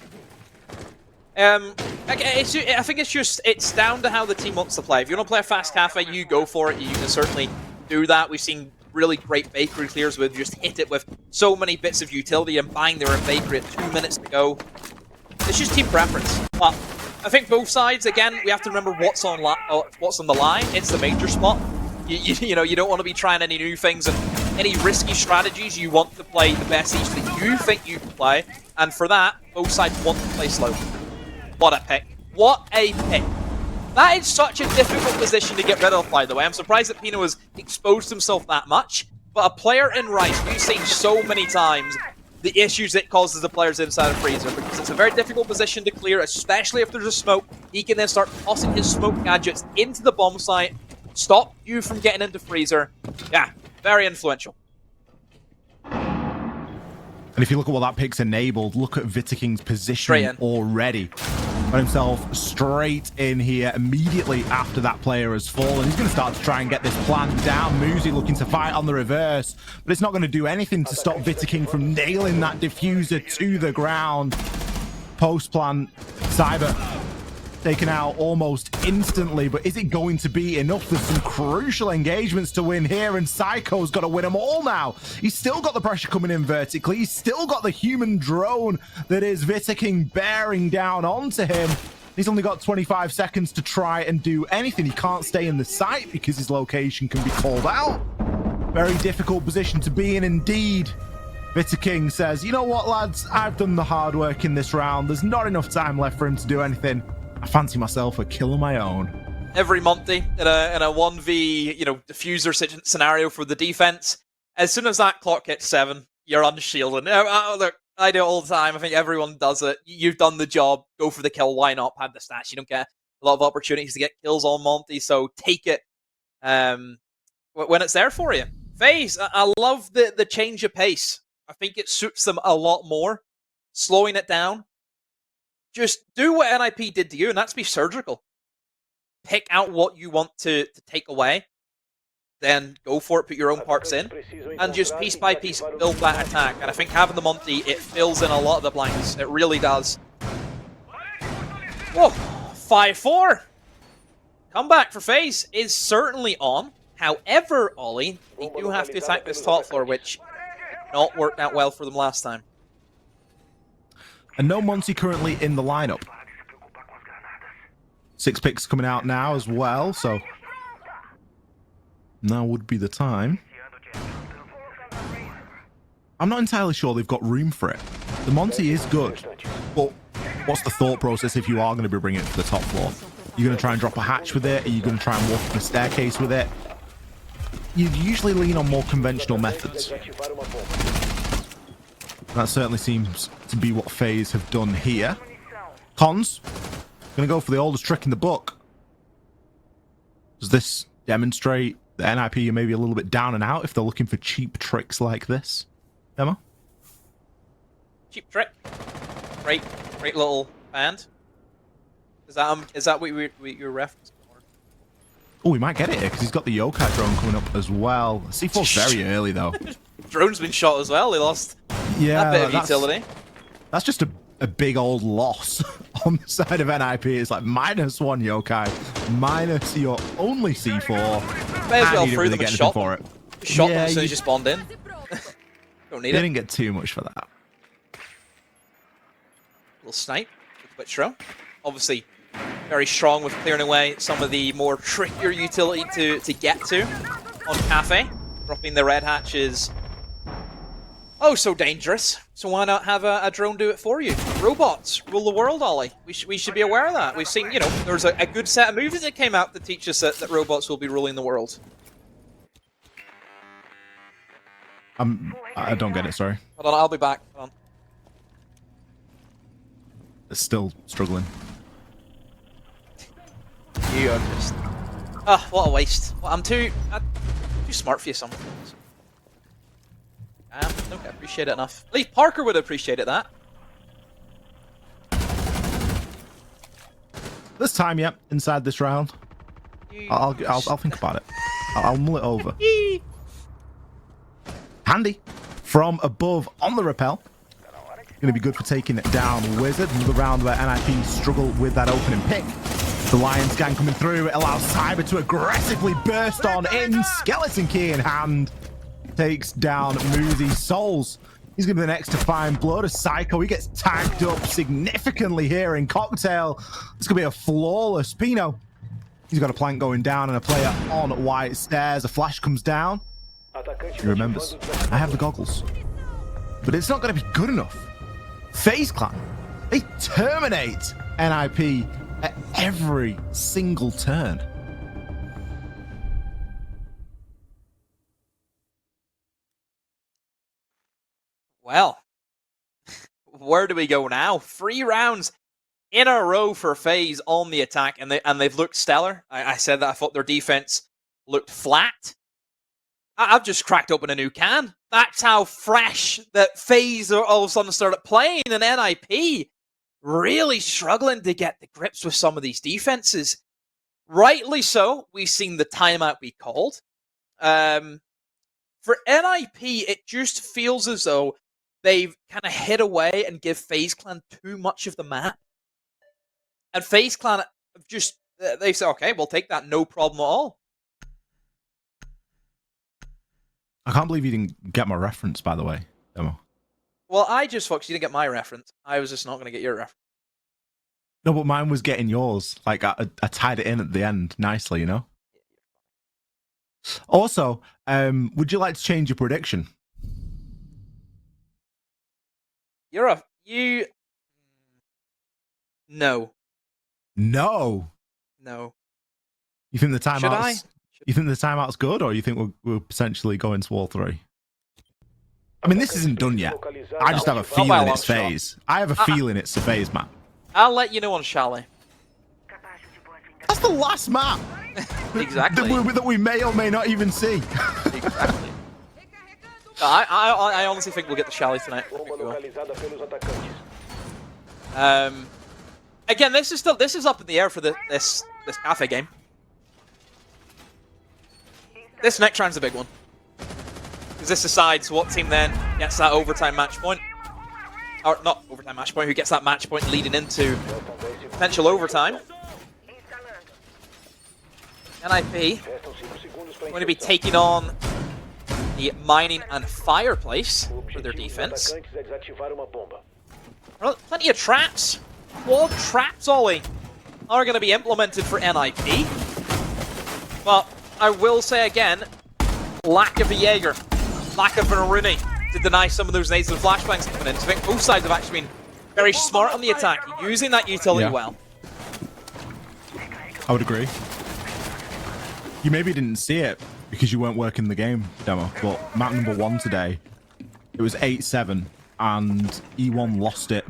Speaker 2: I think it's down to how the team wants to play. If you want to play a fast cafe, you go for it. You can certainly do that. We've seen really great bakery clears with just hit it with so many bits of utility and bang, they're in bakery at 2 minutes to go. It's just team preference. But I think both sides, again, we have to remember what's on the line. It's the major spot. You don't want to be trying any new things and any risky strategies. You want to play the best each that you think you can play, and for that, both sides want to play slow. What a pick. What a pick. That is such a difficult position to get rid of, by the way. I'm surprised that Pino has exposed himself that much, but a player in Rice, we've seen so many times the issues it causes the players inside of Freezer, because it's a very difficult position to clear, especially if there's a smoke. He can then start tossing his smoke gadgets into the bomb site, stop you from getting into Freezer. Yeah, very influential.
Speaker 1: And if you look at what that pick's enabled, look at Vitaking's position already. Got himself straight in here immediately after that player has fallen. He's going to start to try and get this plan down. Muzi looking to fight on the reverse, but it's not going to do anything to stop Vitaking from nailing that diffuser to the ground. Post-plan, Cyber taken out almost instantly, but is it going to be enough? There's some crucial engagements to win here, and Psycho's got to win them all now. He's still got the pressure coming in vertically. He's still got the human drone that is Vitaking bearing down onto him. He's only got 25 seconds to try and do anything. He can't stay in the site because his location can be called out. Very difficult position to be in indeed. Vitaking says, you know what, lads? I've done the hard work in this round. There's not enough time left for him to do anything. I fancy myself a kill of my own.
Speaker 2: Every Monty in a 1v, diffuser scenario for the defense. As soon as that clock hits 7, you're unshielded. Look, I do it all the time. I think everyone does it. You've done the job. Go for the kill. Why not? Pad the stats. You don't get a lot of opportunities to get kills on Monty, so take it when it's there for you. FaZe, I love the change of pace. I think it suits them a lot more. Slowing it down. Just do what NIP did to you, and that's be surgical. Pick out what you want to take away, then go for it, put your own parts in, and just piece by piece build that attack. And I think having the Monty, it fills in a lot of the blanks. It really does. Whoa, 5-4. Comeback for FaZe is certainly on. However, Ollie, they do have to attack this top floor, which not worked out well for them last time.
Speaker 1: And no Monty currently in the lineup. 6 picks coming out now as well, so now would be the time. I'm not entirely sure they've got room for it. The Monty is good, but what's the thought process if you are going to be bringing it to the top floor? You're going to try and drop a hatch with it? Are you going to try and walk up a staircase with it? You usually lean on more conventional methods. That certainly seems to be what FaZe have done here. Cons, going to go for the oldest trick in the book. Does this demonstrate the NIP are maybe a little bit down and out if they're looking for cheap tricks like this? Demo?
Speaker 2: Cheap trick. Great little band. Is that what you're referencing?
Speaker 1: Oh, we might get it here because he's got the Yokai drone coming up as well. C4's very early though.
Speaker 2: Drone's been shot as well. They lost a bit of utility.
Speaker 1: That's just a big old loss on the side of NIP. It's like -1 Yokai, minus your only C4.
Speaker 2: May as well
Speaker 1: through
Speaker 2: threw them and shot
Speaker 1: for it.
Speaker 2: Shot them as soon as you spawned in. Don't need
Speaker 1: They
Speaker 2: it.
Speaker 1: didn't get too much for that.
Speaker 2: Little snipe with Twitch throw. Obviously, very strong with clearing away some of the more trickier utility to get to on Cafe. Dropping the red hatch is oh so dangerous. So why not have a drone do it for you? Robots rule the world, Ollie. We should be aware of that. We've seen, you know, there's a good set of movies that came out that teach us that robots will be ruling the world.
Speaker 1: I don't get it, sorry.
Speaker 2: Hold on, I'll be back. Hold on.
Speaker 1: It's still struggling.
Speaker 2: You are just... Ah, what a waste. Well, I'm too smart for you sometimes. Don't appreciate it enough. At least Parker would appreciate it, that.
Speaker 1: This time, yep, inside this round. I'll think about it. I'll mull it over. Handy. From above on the rappel. Going to be good for taking it down Wizard. Another round where NIP struggle with that opening pick. The Lion scan coming through. It allows Cyber to aggressively burst on in. Skeleton key in hand. Takes down Moosey's Souls. He's going to be the next to find blood. A Psycho. He gets tagged up significantly here in Cocktail. It's going to be a flawless Pino. He's got a plank going down and a player on white stairs. A flash comes down. He remembers. I have the goggles. But it's not going to be good enough. FaZe Clan, they terminate NIP at every single turn.
Speaker 2: Well, where do we go now? 3 rounds in a row for FaZe on the attack, and they've looked stellar. I said that I thought their defense looked flat. I've just cracked open a new can. That's how fresh that FaZe all of a sudden started playing, and NIP really struggling to get the grips with some of these defenses. Rightly so, we've seen the timeout be called. For NIP, it just feels as though they've kind of hid away and give FaZe Clan too much of the map. And FaZe Clan have just, they say, okay, we'll take that, no problem at all.
Speaker 1: I can't believe you didn't get my reference, by the way, Demo.
Speaker 2: Well, I just fucked. You didn't get my reference. I was just not going to get your reference.
Speaker 1: No, but mine was getting yours. Like, I tied it in at the end nicely, you know? Also, would you like to change your prediction?
Speaker 2: No.
Speaker 1: No.
Speaker 2: No.
Speaker 1: You think the timeout's...
Speaker 2: Should I?
Speaker 1: You think the timeout's good, or you think we'll potentially go into all 3? I mean, this isn't done yet. I just have a feeling it's FaZe. I have a feeling it's the FaZe map.
Speaker 2: I'll let you know on Chalet.
Speaker 1: That's the last map.
Speaker 2: Exactly.
Speaker 1: that we may or may not even see.
Speaker 2: Exactly. I honestly think we'll get the Chalet tonight. I think we will. Again, this is up in the air for this Cafe game. This next round's a big one. Because this decides what team then gets that overtime match point. Or not overtime match point, who gets that match point leading into potential overtime. NIP going to be taking on the Mining and Fireplace for their defense. Plenty of traps. Quad traps, Ollie, are going to be implemented for NIP. But I will say again, lack of a Jaeger, lack of an Aruni to deny some of those nades and flashbangs coming in. So I think both sides have actually been very smart on the attack, using that utility well.
Speaker 1: I would agree. You maybe didn't see it because you weren't working the game demo, but map number 1 today, it was 8-7, and E1 lost it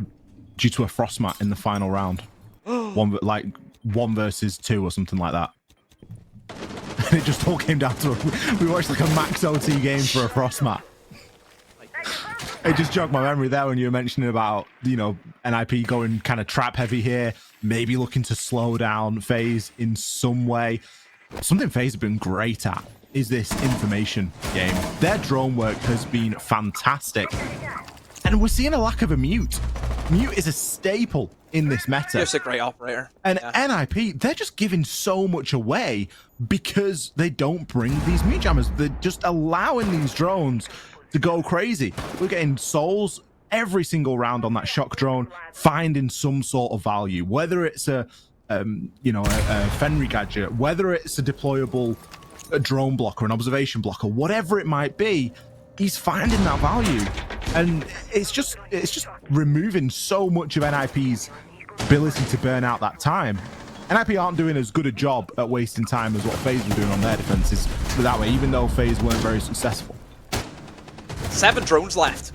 Speaker 1: due to a frost mat in the final round. one versus 2 or something like that. And it just all came down to we watched like a max OT game for a frost mat. It just jogged my memory there when you were mentioning about, you know, NIP going kind of trap heavy here, maybe looking to slow down FaZe in some way. Something FaZe have been great at is this information game. Their drone work has been fantastic. And we're seeing a lack of a mute. Mute is a staple in this meta.
Speaker 2: Just a great operator.
Speaker 1: And NIP, they're just giving so much away because they don't bring these mute jammers. They're just allowing these drones to go crazy. We're getting souls every single round on that shock drone, finding some sort of value, whether it's a Fenry gadget, whether it's a deployable drone blocker, an observation blocker, whatever it might be, he's finding that value. And it's just removing so much of NIP's ability to burn out that time. NIP aren't doing as good a job at wasting time as what FaZe were doing on their defenses that way, even though FaZe weren't very successful.
Speaker 2: 7 drones left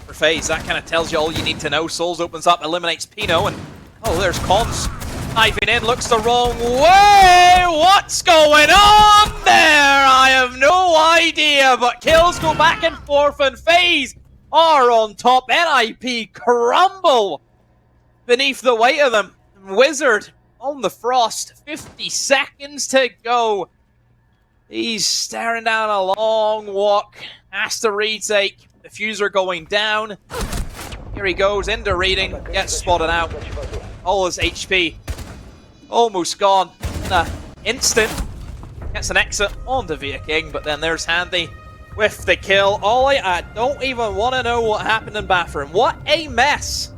Speaker 2: for FaZe. That kind of tells you all you need to know. Souls opens up, eliminates Pino, and oh, there's Cons diving in, looks the wrong way. What's going on there? I have no idea, but kills go back and forth, and FaZe are on top. NIP crumble beneath the weight of them. Wizard on the frost. 50 seconds to go. He's staring down a long walk. Has to retake. Diffuser going down. Here he goes into reading. Gets spotted out. All his HP almost gone in an instant. Gets an exit onto Via King, but then there's Handy with the kill. Ollie, I don't even want to know what happened in bathroom. What a mess.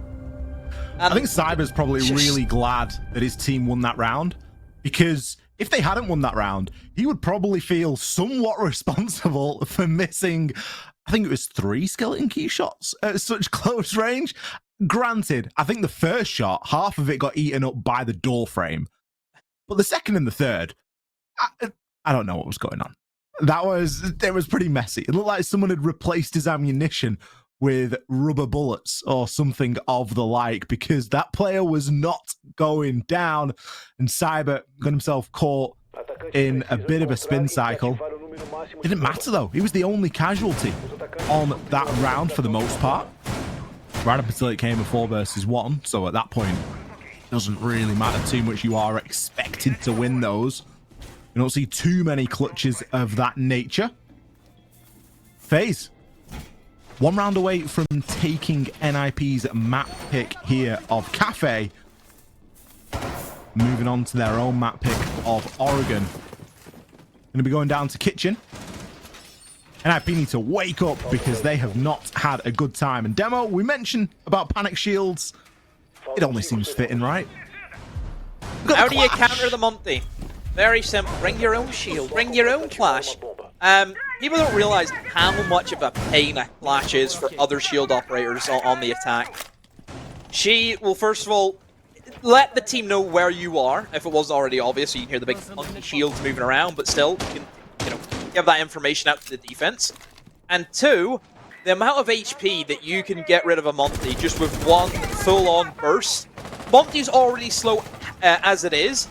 Speaker 2: And
Speaker 1: I think Cyber's probably really glad that his team won that round, because if they hadn't won that round, he would probably feel somewhat responsible for missing, I think it was 3 skeleton key shots at such close range. Granted, I think the first shot, half of it got eaten up by the door frame. But the second and the third, I don't know what was going on. It was pretty messy. It looked like someone had replaced his ammunition with rubber bullets or something of the like, because that player was not going down, and Cyber got himself caught in a bit of a spin cycle. Didn't matter though, he was the only casualty on that round for the most part, right up until it came a 4 versus 1. So at that point, it doesn't really matter too much. You are expected to win those. You don't see too many clutches of that nature. FaZe, 1 round away from taking NIP's map pick here of Cafe. Moving on to their own map pick of Oregon. Going to be going down to Kitchen. NIP need to wake up because they have not had a good time. And Demo, we mentioned about panic shields. It only seems fitting, right?
Speaker 2: How do you counter the Monty? Very simple. Bring your own shield. Bring your own Clash. People don't realize how much of a pain a Clash is for other shield operators on the attack. She will, first of all, let the team know where you are, if it wasn't already obvious, so you can hear the big funky shields moving around, but still, you can, give that information out to the defense. And 2, the amount of HP that you can get rid of a Monty just with 1 full-on burst. Monty's already slow as it is.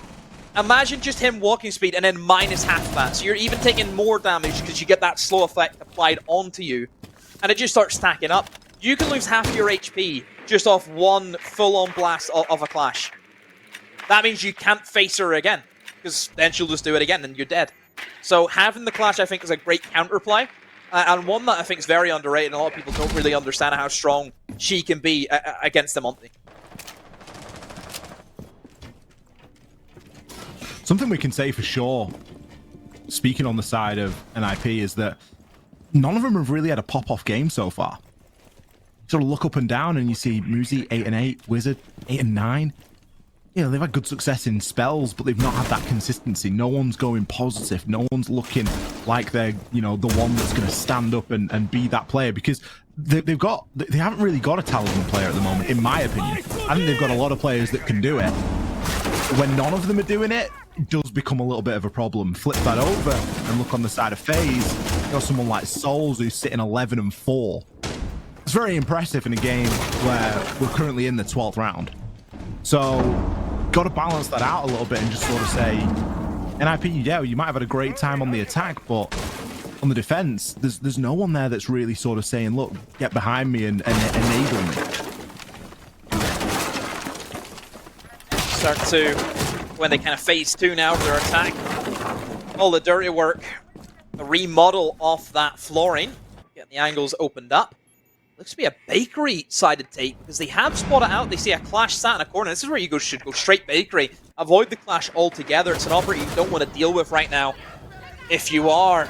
Speaker 2: Imagine just him walking speed and then minus half that. So you're even taking more damage because you get that slow effect applied onto you. And it just starts stacking up. You can lose half your HP just off 1 full-on blast of a Clash. That means you can't face her again, because then she'll just do it again and you're dead. So having the Clash, I think, is a great counterplay. And one that I think is very underrated, and a lot of people don't really understand how strong she can be against the Monty.
Speaker 1: Something we can say for sure, speaking on the side of NIP, is that none of them have really had a pop-off game so far. Sort of look up and down and you see Muzi 8-8, Wizard 8-9. You know, they've had good success in spells, but they've not had that consistency. No one's going positive. No one's looking like they're, the one that's going to stand up and be that player, because they haven't really got a talented player at the moment, in my opinion. I think they've got a lot of players that can do it. When none of them are doing it, it does become a little bit of a problem. Flip that over and look on the side of FaZe. You got someone like Souls who's sitting 11-4. It's very impressive in a game where we're currently in the 12th round. So, got to balance that out a little bit and just sort of say, NIP, yeah, you might have had a great time on the attack, but on the defense, there's no one there that's really sort of saying, look, get behind me and enable me.
Speaker 2: Start to, when they kind of phase 2 now of their attack. All the dirty work, the remodel of that flooring, getting the angles opened up. Looks to be a bakery-sided take, because they have spotted out. They see a clash sat in a corner. This is where you should go straight bakery. Avoid the clash altogether. It's an offer you don't want to deal with right now if you are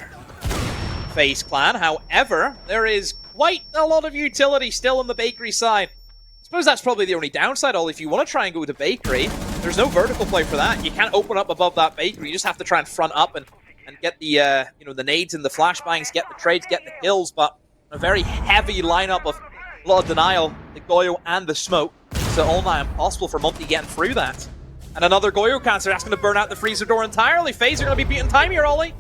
Speaker 2: FaZe Clan. However, there is quite a lot of utility still on the bakery side. I suppose that's probably the only downside, Ollie. If you want to try and go to bakery, there's no vertical play for that. You can't open up above that bakery. You just have to try and front up and get the the nades and the flashbangs, get the trades, get the kills, but a very heavy lineup of a lot of denial, the Goyo and the smoke. So all now impossible for Monty getting through that. And another Goyo cancer, that's going to burn out the freezer door entirely. FaZe are going to be beating time here, Ollie.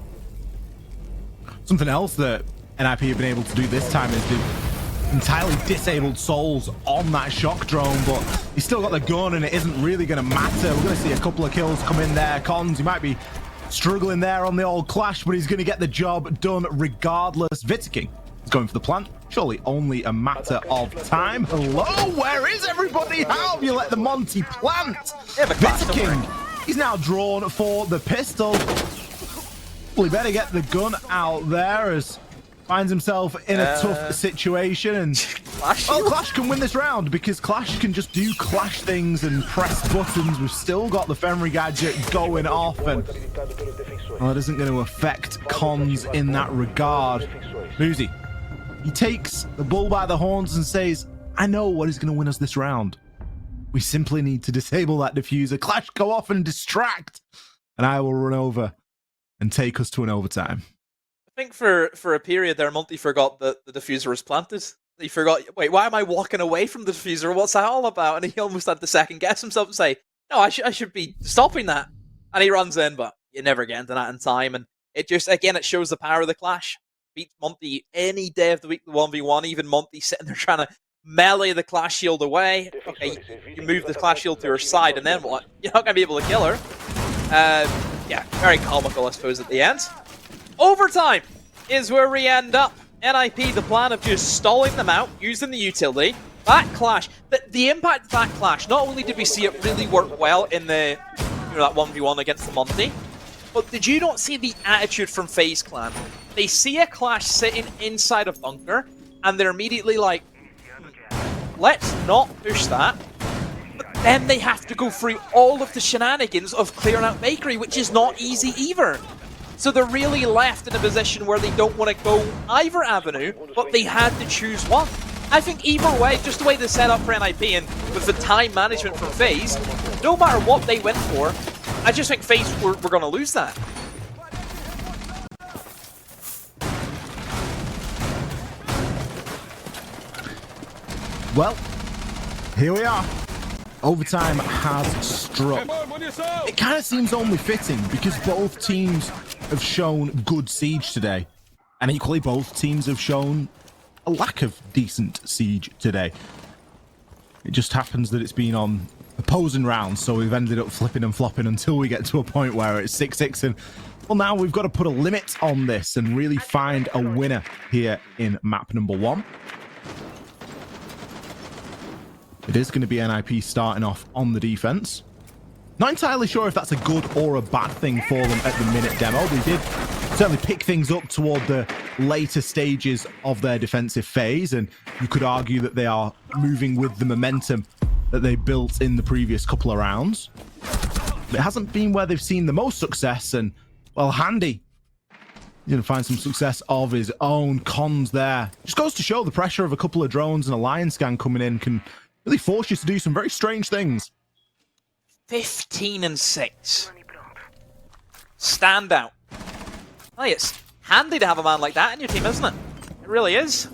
Speaker 1: Something else that NIP have been able to do this time is they've entirely disabled Souls on that shock drone, but he's still got the gun and it isn't really going to matter. We're going to see a couple of kills come in there. Cons, he might be struggling there on the old clash, but he's going to get the job done regardless. Vitiking is going for the plant. Surely only a matter of time. Hello, where is everybody? How have you let the Monty plant? Vitiking, he's now drawn for the pistol. Well, he better get the gun out there as finds himself in a tough situation. And
Speaker 2: Clash?
Speaker 1: well, Clash can win this round because Clash can just do Clash things and press buttons. We've still got the Fenry gadget going off, and well, it isn't going to affect Cons in that regard. Boozy, he takes the bull by the horns and says, I know what is going to win us this round. We simply need to disable that diffuser. Clash, go off and distract, and I will run over and take us to an overtime.
Speaker 2: I think for a period there, Monty forgot that the diffuser was planted. He forgot, wait, why am I walking away from the diffuser? What's that all about? And he almost had to second guess himself and say, no, I should be stopping that. And he runs in, but you never get into that in time. And it just, again, it shows the power of the clash. Beats Monty any day of the week, the 1v1. Even Monty sitting there trying to melee the clash shield away. Okay, you move the clash shield to her side, and then what? You're not going to be able to kill her. Yeah, very comical, I suppose, at the end. Overtime is where we end up. NIP, the plan of just stalling them out, using the utility. That clash, the impact of that clash, not only did we see it really work well in the, that 1v1 against the Monty, but did you not see the attitude from FaZe Clan? They see a clash sitting inside a bunker, and they're immediately like, let's not push that. But then they have to go through all of the shenanigans of clearing out Bakery, which is not easy either. So they're really left in a position where they don't want to go either avenue, but they had to choose one. I think either way, just the way they set up for NIP and with the time management from FaZe, no matter what they went for, I just think FaZe were going to lose that.
Speaker 1: Well, here we are. Overtime has struck. It kind of seems only fitting because both teams have shown good siege today, and equally both teams have shown a lack of decent siege today. It just happens that it's been on opposing rounds, so we've ended up flipping and flopping until we get to a point where it's 6-6, and well, now we've got to put a limit on this and really find a winner here in map number 1. It is going to be NIP starting off on the defense. Not entirely sure if that's a good or a bad thing for them at the minute demo. They did certainly pick things up toward the later stages of their defensive phase, and you could argue that they are moving with the momentum that they built in the previous couple of rounds. But it hasn't been where they've seen the most success, and well, Handy, he's going to find some success of his own. Cons there. Just goes to show the pressure of a couple of drones and a lion scan coming in can really force you to do some very strange things.
Speaker 2: 15-6. Stand out. Oh, it's handy to have a man like that in your team, isn't it? It really is.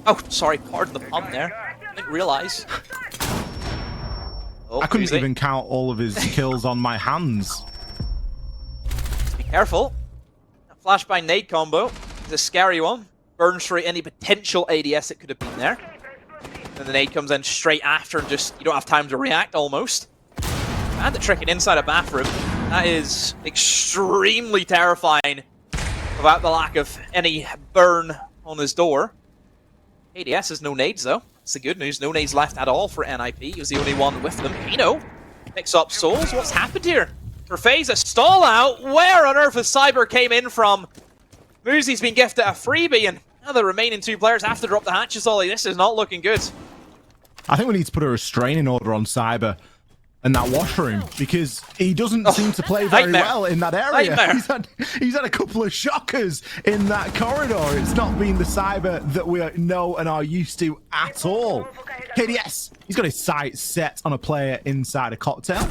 Speaker 2: Oh, sorry, pardon the pun there. I didn't realize. Oh,
Speaker 1: I couldn't
Speaker 2: Uzi.
Speaker 1: even count all of his kills on my hands.
Speaker 2: Be careful. That flashbang nade combo is a scary one. Burns through any potential ADS that could have been there. And the nade comes in straight after and just, you don't have time to react almost. And the tricking inside a bathroom. That is extremely terrifying without the lack of any burn on his door. ADS has no nades though. That's the good news. No nades left at all for NIP. He was the only one with them. Pino picks up souls. What's happened here? For FaZe, a stall out. Where on earth has Cyber came in from? Moosey's been gifted a freebie, and now the remaining two players have to drop the hatches, Ollie. This is not looking good.
Speaker 1: I think we need to put a restraining order on Cyber and that washroom, because he doesn't seem to play very well in that area. He's had a couple of shockers in that corridor. It's not been the Cyber that we know and are used to at all. KDS, he's got his sights set on a player inside a cocktail.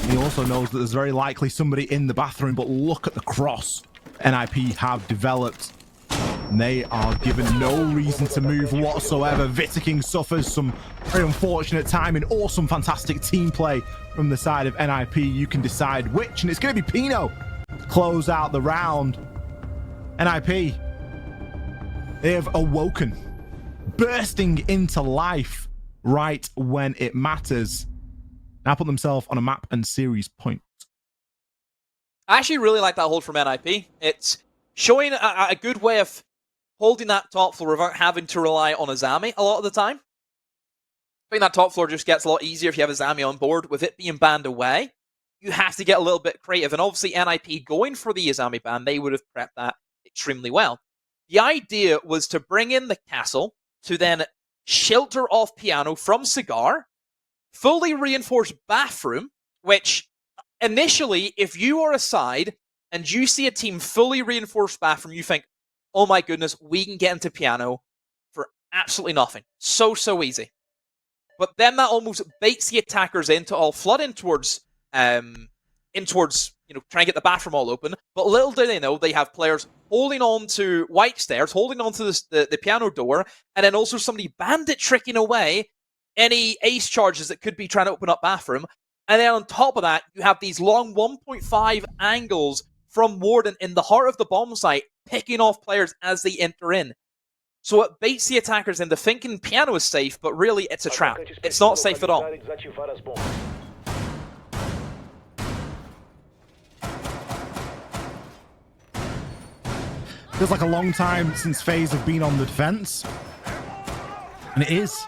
Speaker 1: He also knows that there's very likely somebody in the bathroom, but look at the cross NIP have developed. And they are given no reason to move whatsoever. Vitaking suffers some very unfortunate timing or some fantastic team play from the side of NIP. You can decide which, and it's going to be Pino to close out the round. NIP, they have awoken, bursting into life right when it matters. Now put themselves on a map and series point.
Speaker 2: I actually really like that hold from NIP. It's showing a good way of holding that top floor without having to rely on a Zami a lot of the time. I think that top floor just gets a lot easier if you have a Zami on board. With it being banned away, you have to get a little bit creative. And obviously NIP going for the Azami ban, they would have prepped that extremely well. The idea was to bring in the castle to then shelter off Piano from Cigar, fully reinforced bathroom, which initially, if you are a side and you see a team fully reinforced bathroom, you think, oh my goodness, we can get into Piano for absolutely nothing. So easy. But then that almost baits the attackers into all flood in towards, trying to get the bathroom all open. But little do they know, they have players holding on to White Stairs, holding on to the Piano door, and then also somebody bandit tricking away any ace charges that could be trying to open up bathroom. And then on top of that, you have these long 1.5 angles from Warden in the heart of the bomb site, picking off players as they enter in. So it baits the attackers into thinking Piano is safe, but really it's a trap. It's not safe at all.
Speaker 1: Feels like a long time since FaZe have been on the defense. And it is.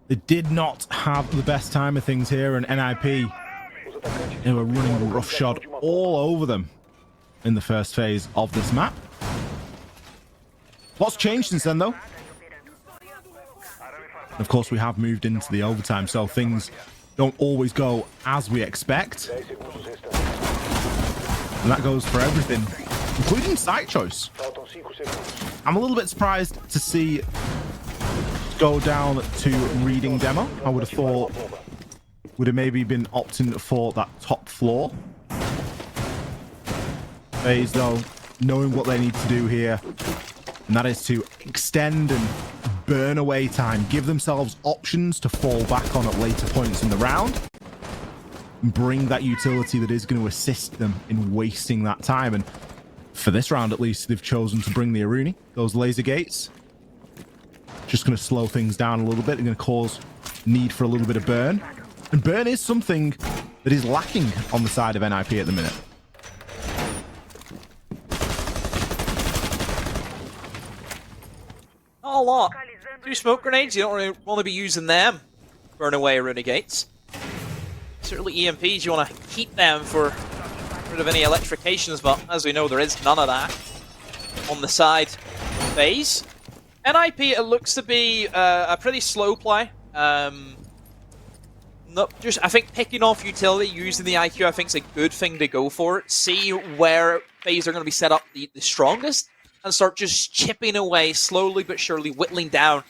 Speaker 1: They did not have the best time of things here, and NIP, they were running roughshod all over them in the first phase of this map. What's changed since then, though? Of course, we have moved into the overtime, so things don't always go as we expect. And that goes for everything, including site choice. I'm a little bit surprised to see go down to reading demo. I would have thought would have maybe been opting for that top floor. FaZe, though, knowing what they need to do here, and that is to extend and burn away time, give themselves options to fall back on at later points in the round, and bring that utility that is going to assist them in wasting that time. And for this round, at least, they've chosen to bring the Aruni, those laser gates. Just going to slow things down a little bit. They're going to cause need for a little bit of burn. And burn is something that is lacking on the side of NIP at the minute.
Speaker 2: Not a lot. 2 smoke grenades, you don't really want to be using them. Burn away Renegates. Certainly EMPs, you want to keep them for rid of any electrifications, but as we know, there is none of that on the side of FaZe. NIP, it looks to be a pretty slow play. I think picking off utility, using the IQ, I think is a good thing to go for. See where FaZe are going to be set up the strongest, and start just chipping away, slowly but surely, whittling down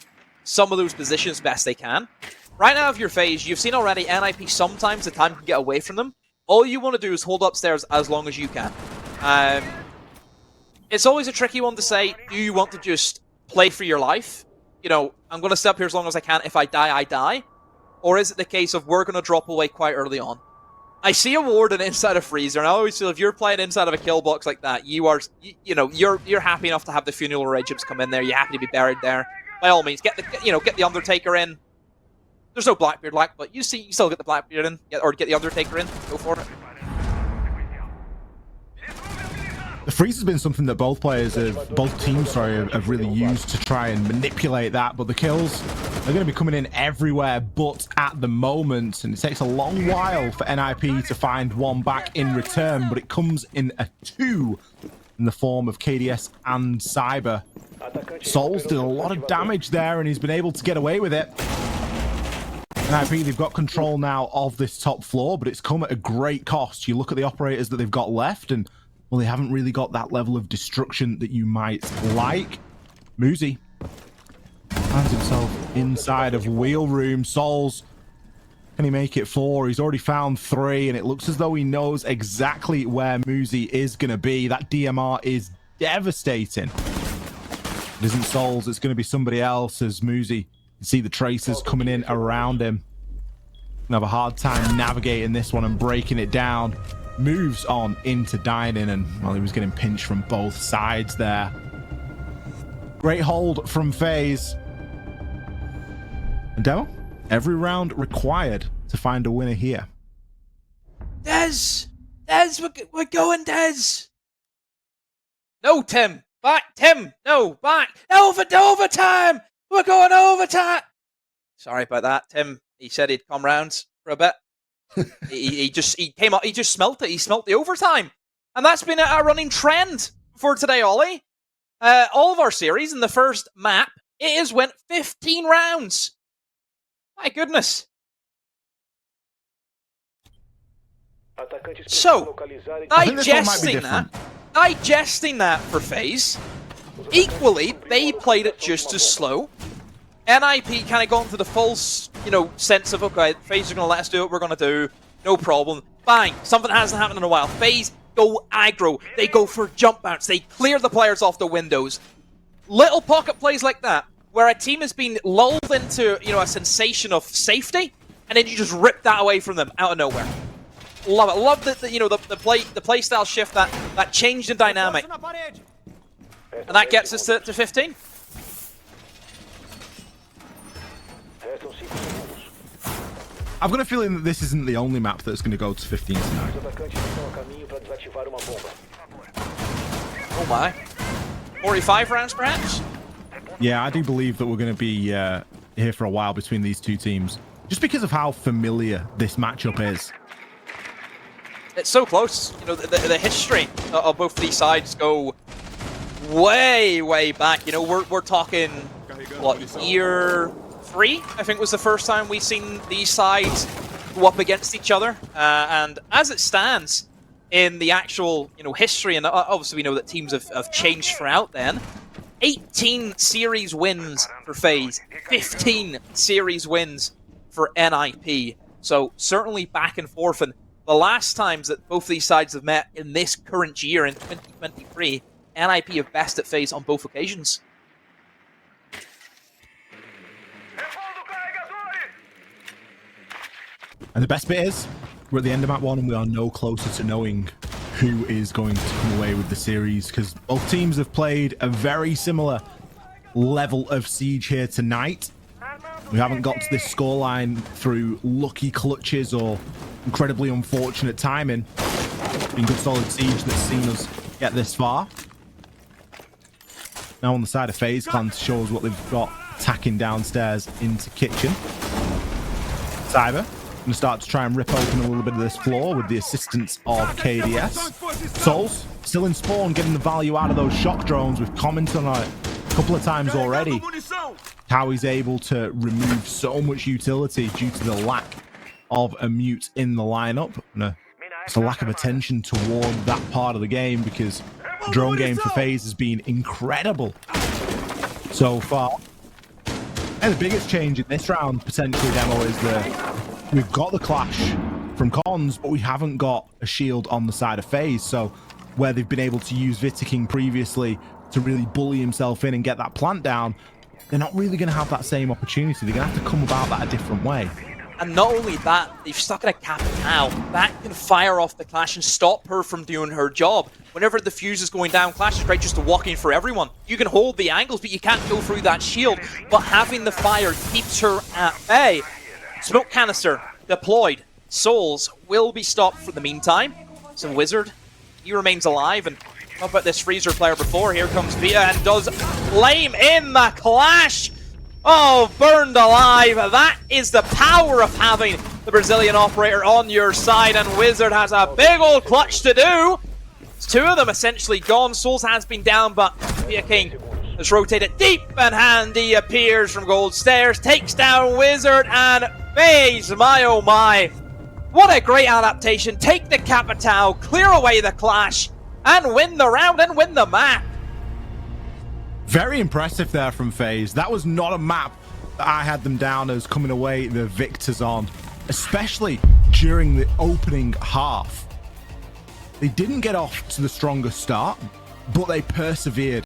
Speaker 2: some of those positions best they can. Right now, if you're FaZe, you've seen already NIP sometimes the time can get away from them. All you want to do is hold upstairs as long as you can. It's always a tricky one to say, do you want to just play for your life? You know, I'm going to stay up here as long as I can. If I die, I die. Or is it the case of we're going to drop away quite early on? I see a warden inside a freezer, and I always feel if you're playing inside of a kill box like that, you're happy enough to have the funeral arrangements come in there. You're happy to be buried there. By all means, get the Undertaker in. There's no Blackbeard lack, but you still get the Blackbeard in, or get the Undertaker in. Go for it.
Speaker 1: The freeze has been something that both teams have really used to try and manipulate that, but the kills are going to be coming in everywhere but at the moment, and it takes a long while for NIP to find one back in return, but it comes in a 2 in the form of KDS and Cyber. Souls did a lot of damage there, and he's been able to get away with it. NIP, they've got control now of this top floor, but it's come at a great cost. You look at the operators that they've got left, and well, they haven't really got that level of destruction that you might like. Muzi finds himself inside of wheel room. Souls, can he make it 4? He's already found 3, and it looks as though he knows exactly where Muzi is going to be. That DMR is devastating. It isn't Souls, it's going to be somebody else, as Muzi can see the tracers coming in around him. Gonna have a hard time navigating this one and breaking it down. Moves on into dining, and well, he was getting pinched from both sides there. Great hold from FaZe. And Demo, every round required to find a winner here.
Speaker 2: Dez, we're going, Dez. No, Tim, back, Tim, no, back, overtime. We're going overtime. Sorry about that, Tim. He said he'd come round for a bit. he came up. He just smelt it. He smelt the overtime, and that's been a running trend for today, Ollie. All of our series in the first map, it has went 15 rounds. My goodness. So digesting that for FaZe. Equally, they played it just as slow. NIP kind of got into the false, sense of, okay, FaZe are going to let us do what we're going to do. No problem. Bang. Something hasn't happened in a while. FaZe go aggro. They go for jump bounce. They clear the players off the windows. Little pocket plays like that, where a team has been lulled into, a sensation of safety, and then you just rip that away from them out of nowhere. Love it. Love the play style shift, that changed in dynamic. And that gets us to 15.
Speaker 1: I've got a feeling that this isn't the only map that's going to go to 15 tonight.
Speaker 2: Oh my. 45 rounds perhaps?
Speaker 1: Yeah, I do believe that we're going to be here for a while between these two teams, just because of how familiar this matchup is.
Speaker 2: It's so close. The history of both these sides go way back. We're talking, what, year 3, I think was the first time we've seen these sides go up against each other. And as it stands in the actual, history, and obviously we know that teams have changed throughout then, 18 series wins for FaZe, 15 series wins for NIP. So certainly back and forth. And the last times that both these sides have met in this current year, in 2023, NIP have bested FaZe on both occasions.
Speaker 1: And the best bit is, we're at the end of map 1 and we are no closer to knowing who is going to come away with the series, because both teams have played a very similar level of siege here tonight. We haven't got to this scoreline through lucky clutches or incredibly unfortunate timing. It's been good solid siege that's seen us get this far. Now on the side of FaZe Clan shows what they've got attacking downstairs into kitchen. Cyber going to start to try and rip open a little bit of this floor with the assistance of KDS. Souls still in spawn, getting the value out of those shock drones. We've commented on it a couple of times already, how he's able to remove so much utility due to the lack of a mute in the lineup. It's a lack of attention toward that part of the game, because the drone game for FaZe has been incredible so far. And the biggest change in this round, potentially, Demo, is that we've got the clash from Cons, but we haven't got a shield on the side of FaZe. So where they've been able to use Vitiking previously to really bully himself in and get that plant down, they're not really going to have that same opportunity. They're going to have to come about that a different way.
Speaker 2: And not only that, they've stuck in a Capitao. That can fire off the Clash and stop her from doing her job. Whenever the fuse is going down, Clash is great just to walk in for everyone. You can hold the angles, but you can't go through that shield. But having the fire keeps her at bay. Smoke canister deployed. Souls will be stopped for the meantime. So Wizard, he remains alive. And how about this Freezer player before? Here comes Via and does flame in the Clash. Oh, burned alive. That is the power of having the Brazilian operator on your side, and Wizard has a big old clutch to do. It's two of them essentially gone. Souls has been down, but Via King has rotated deep, and Handy appears from Gold Stairs, takes down Wizard, and FaZe, my oh my. What a great adaptation. Take the Capitao, clear away the Clash, and win the round and win the map.
Speaker 1: Very impressive there from FaZe. That was not a map that I had them down as coming away the victors on, especially during the opening half. They didn't get off to the strongest start, but they persevered.